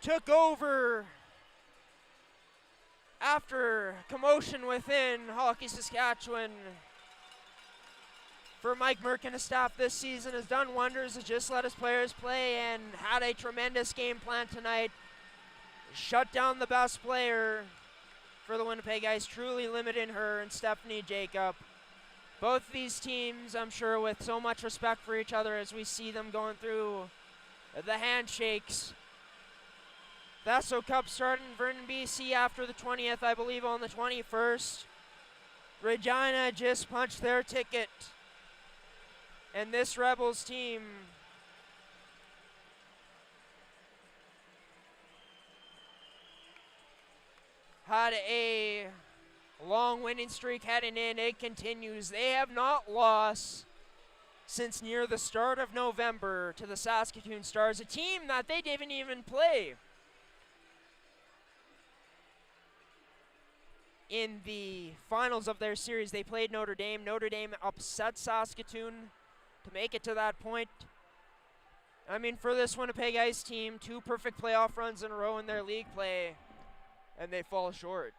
Took over after commotion within Hockey Saskatchewan. For Mike Merck and his staff this season has done wonders, has just let his players play and had a tremendous game plan tonight. Shut down the best player for the Winnipeg Ice, truly limiting her, and Stephanie Jacob. Both these teams, I'm sure, with so much respect for each other as we see them going through the handshakes. The Esso Cup starting in Vernon, BC after the 20th, I believe on the 21st. Regina just punched their ticket. And this Rebels team had a long winning streak heading in. It continues. They have not lost since near the start of November to the Saskatoon Stars, a team that they didn't even play in the finals of their series. They played Notre Dame. Notre Dame upset Saskatoon to make it to that point. I mean, for this Winnipeg Ice team, 2 perfect playoff runs in a row in their league play, and they fall short.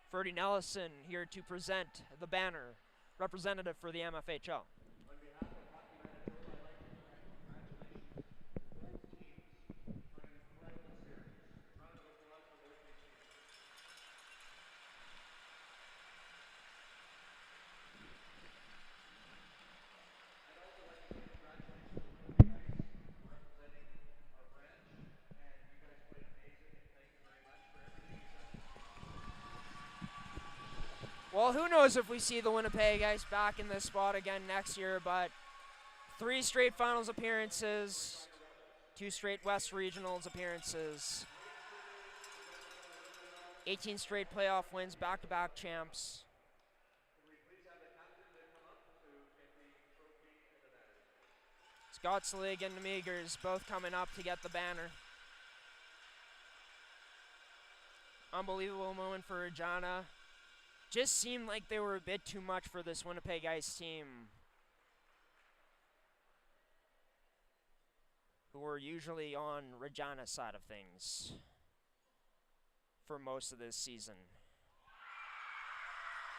Ferdy Nelson here to present the banner, representative for the MFHL. Well, who knows if we see the Winnipeg Ice back in this spot again next year, but 3 straight finals appearances, 2 straight West Regionals appearances, 18 straight playoff wins, back-to-back champs. Scott Selig and the Meagers both coming up to get the banner. Unbelievable moment for Regina. Just seemed like they were a bit too much for this Winnipeg Ice team, who were usually on Regina's side of things for most of this season.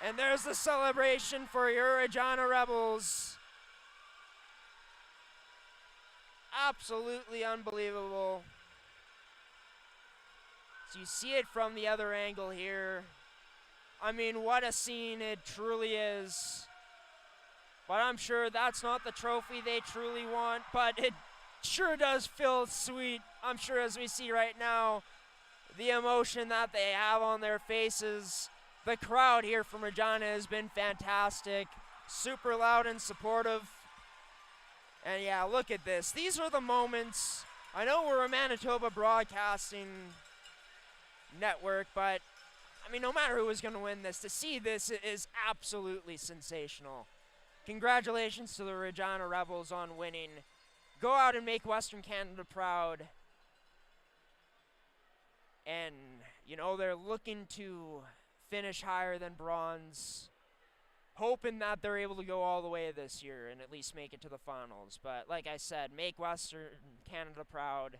And there's the celebration for your Regina Rebels. Absolutely unbelievable. So you see it from the other angle here. I mean, what a scene it truly is. But I'm sure that's not the trophy they truly want, but it sure does feel sweet. I'm sure as we see right now, the emotion that they have on their faces. The crowd here from Regina has been fantastic. Super loud and supportive. And yeah, look at this. These are the moments. I know we're a Manitoba broadcasting network, but I mean, no matter who is going to win this, to see this is absolutely sensational. Congratulations to the Regina Rebels on winning. Go out and make Western Canada proud. And, you know, they're looking to finish higher than bronze, hoping that they're able to go all the way this year and at least make it to the finals. But like I said, make Western Canada proud.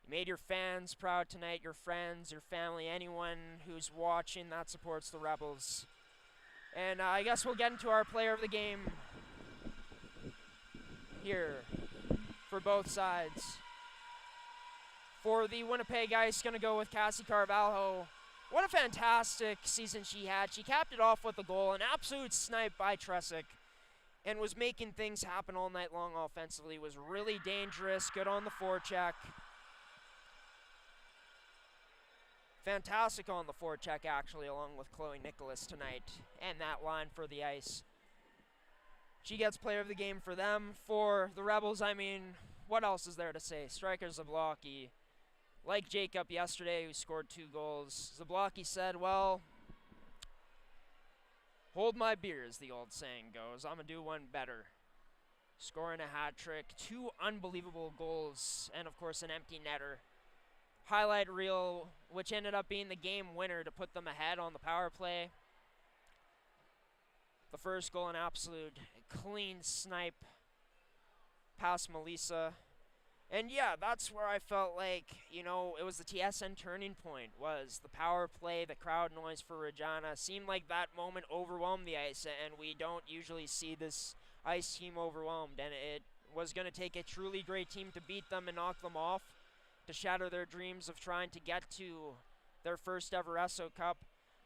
You made your fans proud tonight, your friends, your family, anyone who's watching that supports the Rebels. And I guess we'll get into our player of the game here for both sides. For the Winnipeg Ice, going to go with Cassie Carvalho. What a fantastic season she had. She capped it off with a goal, an absolute snipe by Tresick, and was making things happen all night long offensively. Was really dangerous, good on the forecheck. Fantastic on the forecheck, actually, along with Chloe Nicholas tonight, and that line for the Ice. She gets player of the game for them. For the Rebels, I mean, what else is there to say? Striker Zablocki, like Jacob yesterday, who scored 2 goals. Zablocki said, well, hold my beer, as the old saying goes. I'm going to do one better. Scoring a hat trick, 2 unbelievable goals, and of course an empty netter. Highlight reel, which ended up being the game winner to put them ahead on the power play. The first goal, an absolute clean snipe past Melissa. And yeah, that's where I felt like, you know, it was the TSN turning point, was the power play, the crowd noise for Regina. Seemed like that moment overwhelmed the Ice, and we don't usually see this Ice team overwhelmed. And it was going to take a truly great team to beat them and knock them off, to shatter their dreams of trying to get to their first ever Esso Cup.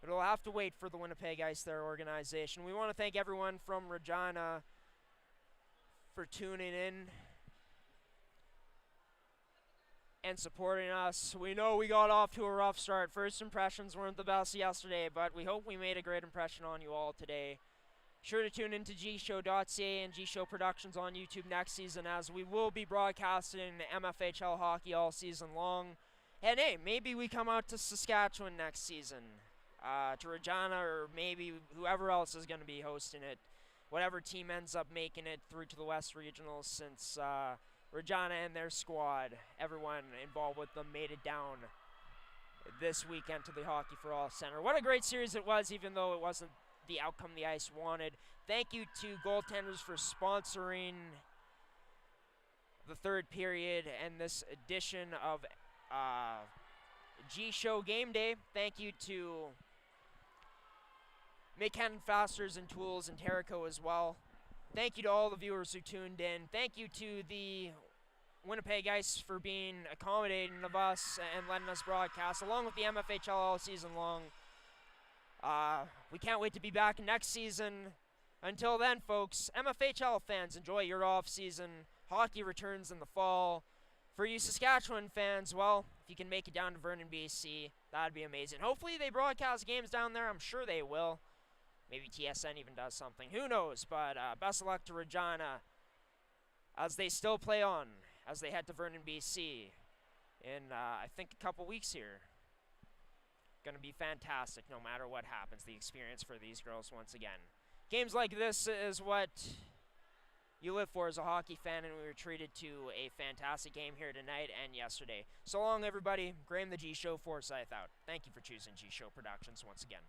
But it'll have to wait for the Winnipeg Ice, their organization. We want to thank everyone from Regina for tuning in and supporting us. We know we got off to a rough start. First impressions weren't the best yesterday, but we hope we made a great impression on you all today. Sure to tune into gshow.ca and gshow Productions on YouTube next season, as we will be broadcasting MFHL hockey all season long. And hey, maybe we come out to Saskatchewan next season, to Regina, or maybe whoever else is going to be hosting it. Whatever team ends up making it through to the West Regionals, since Regina and their squad, everyone involved with them, made it down this weekend to the Hockey for All Center. What a great series it was, even though it wasn't the outcome the Ice wanted. Thank you to Goaltenders for sponsoring the third period and this edition of G-Show Game Day. Thank you to Mid-Canton Fasteners and Tools and Terrico as well. Thank you to all the viewers who tuned in. Thank you to the Winnipeg Ice for being accommodating of us and letting us broadcast, along with the MFHL all season long. We can't wait to be back next season. Until then, folks, MFHL fans, enjoy your off season. Hockey returns in the fall. For you Saskatchewan fans, well, if you can make it down to Vernon, BC, that'd be amazing. Hopefully they broadcast games down there. I'm sure they will. Maybe TSN even does something. Who knows? But best of luck to Regina as they still play on, as they head to Vernon, BC in, I think, a couple weeks here. Going to be fantastic no matter what happens, the experience for these girls once again. Games like this is what you live for as a hockey fan, and we were treated to a fantastic game here tonight and yesterday. So long, everybody. Graham the G Show, Forsyth out. Thank you for choosing G Show Productions once again.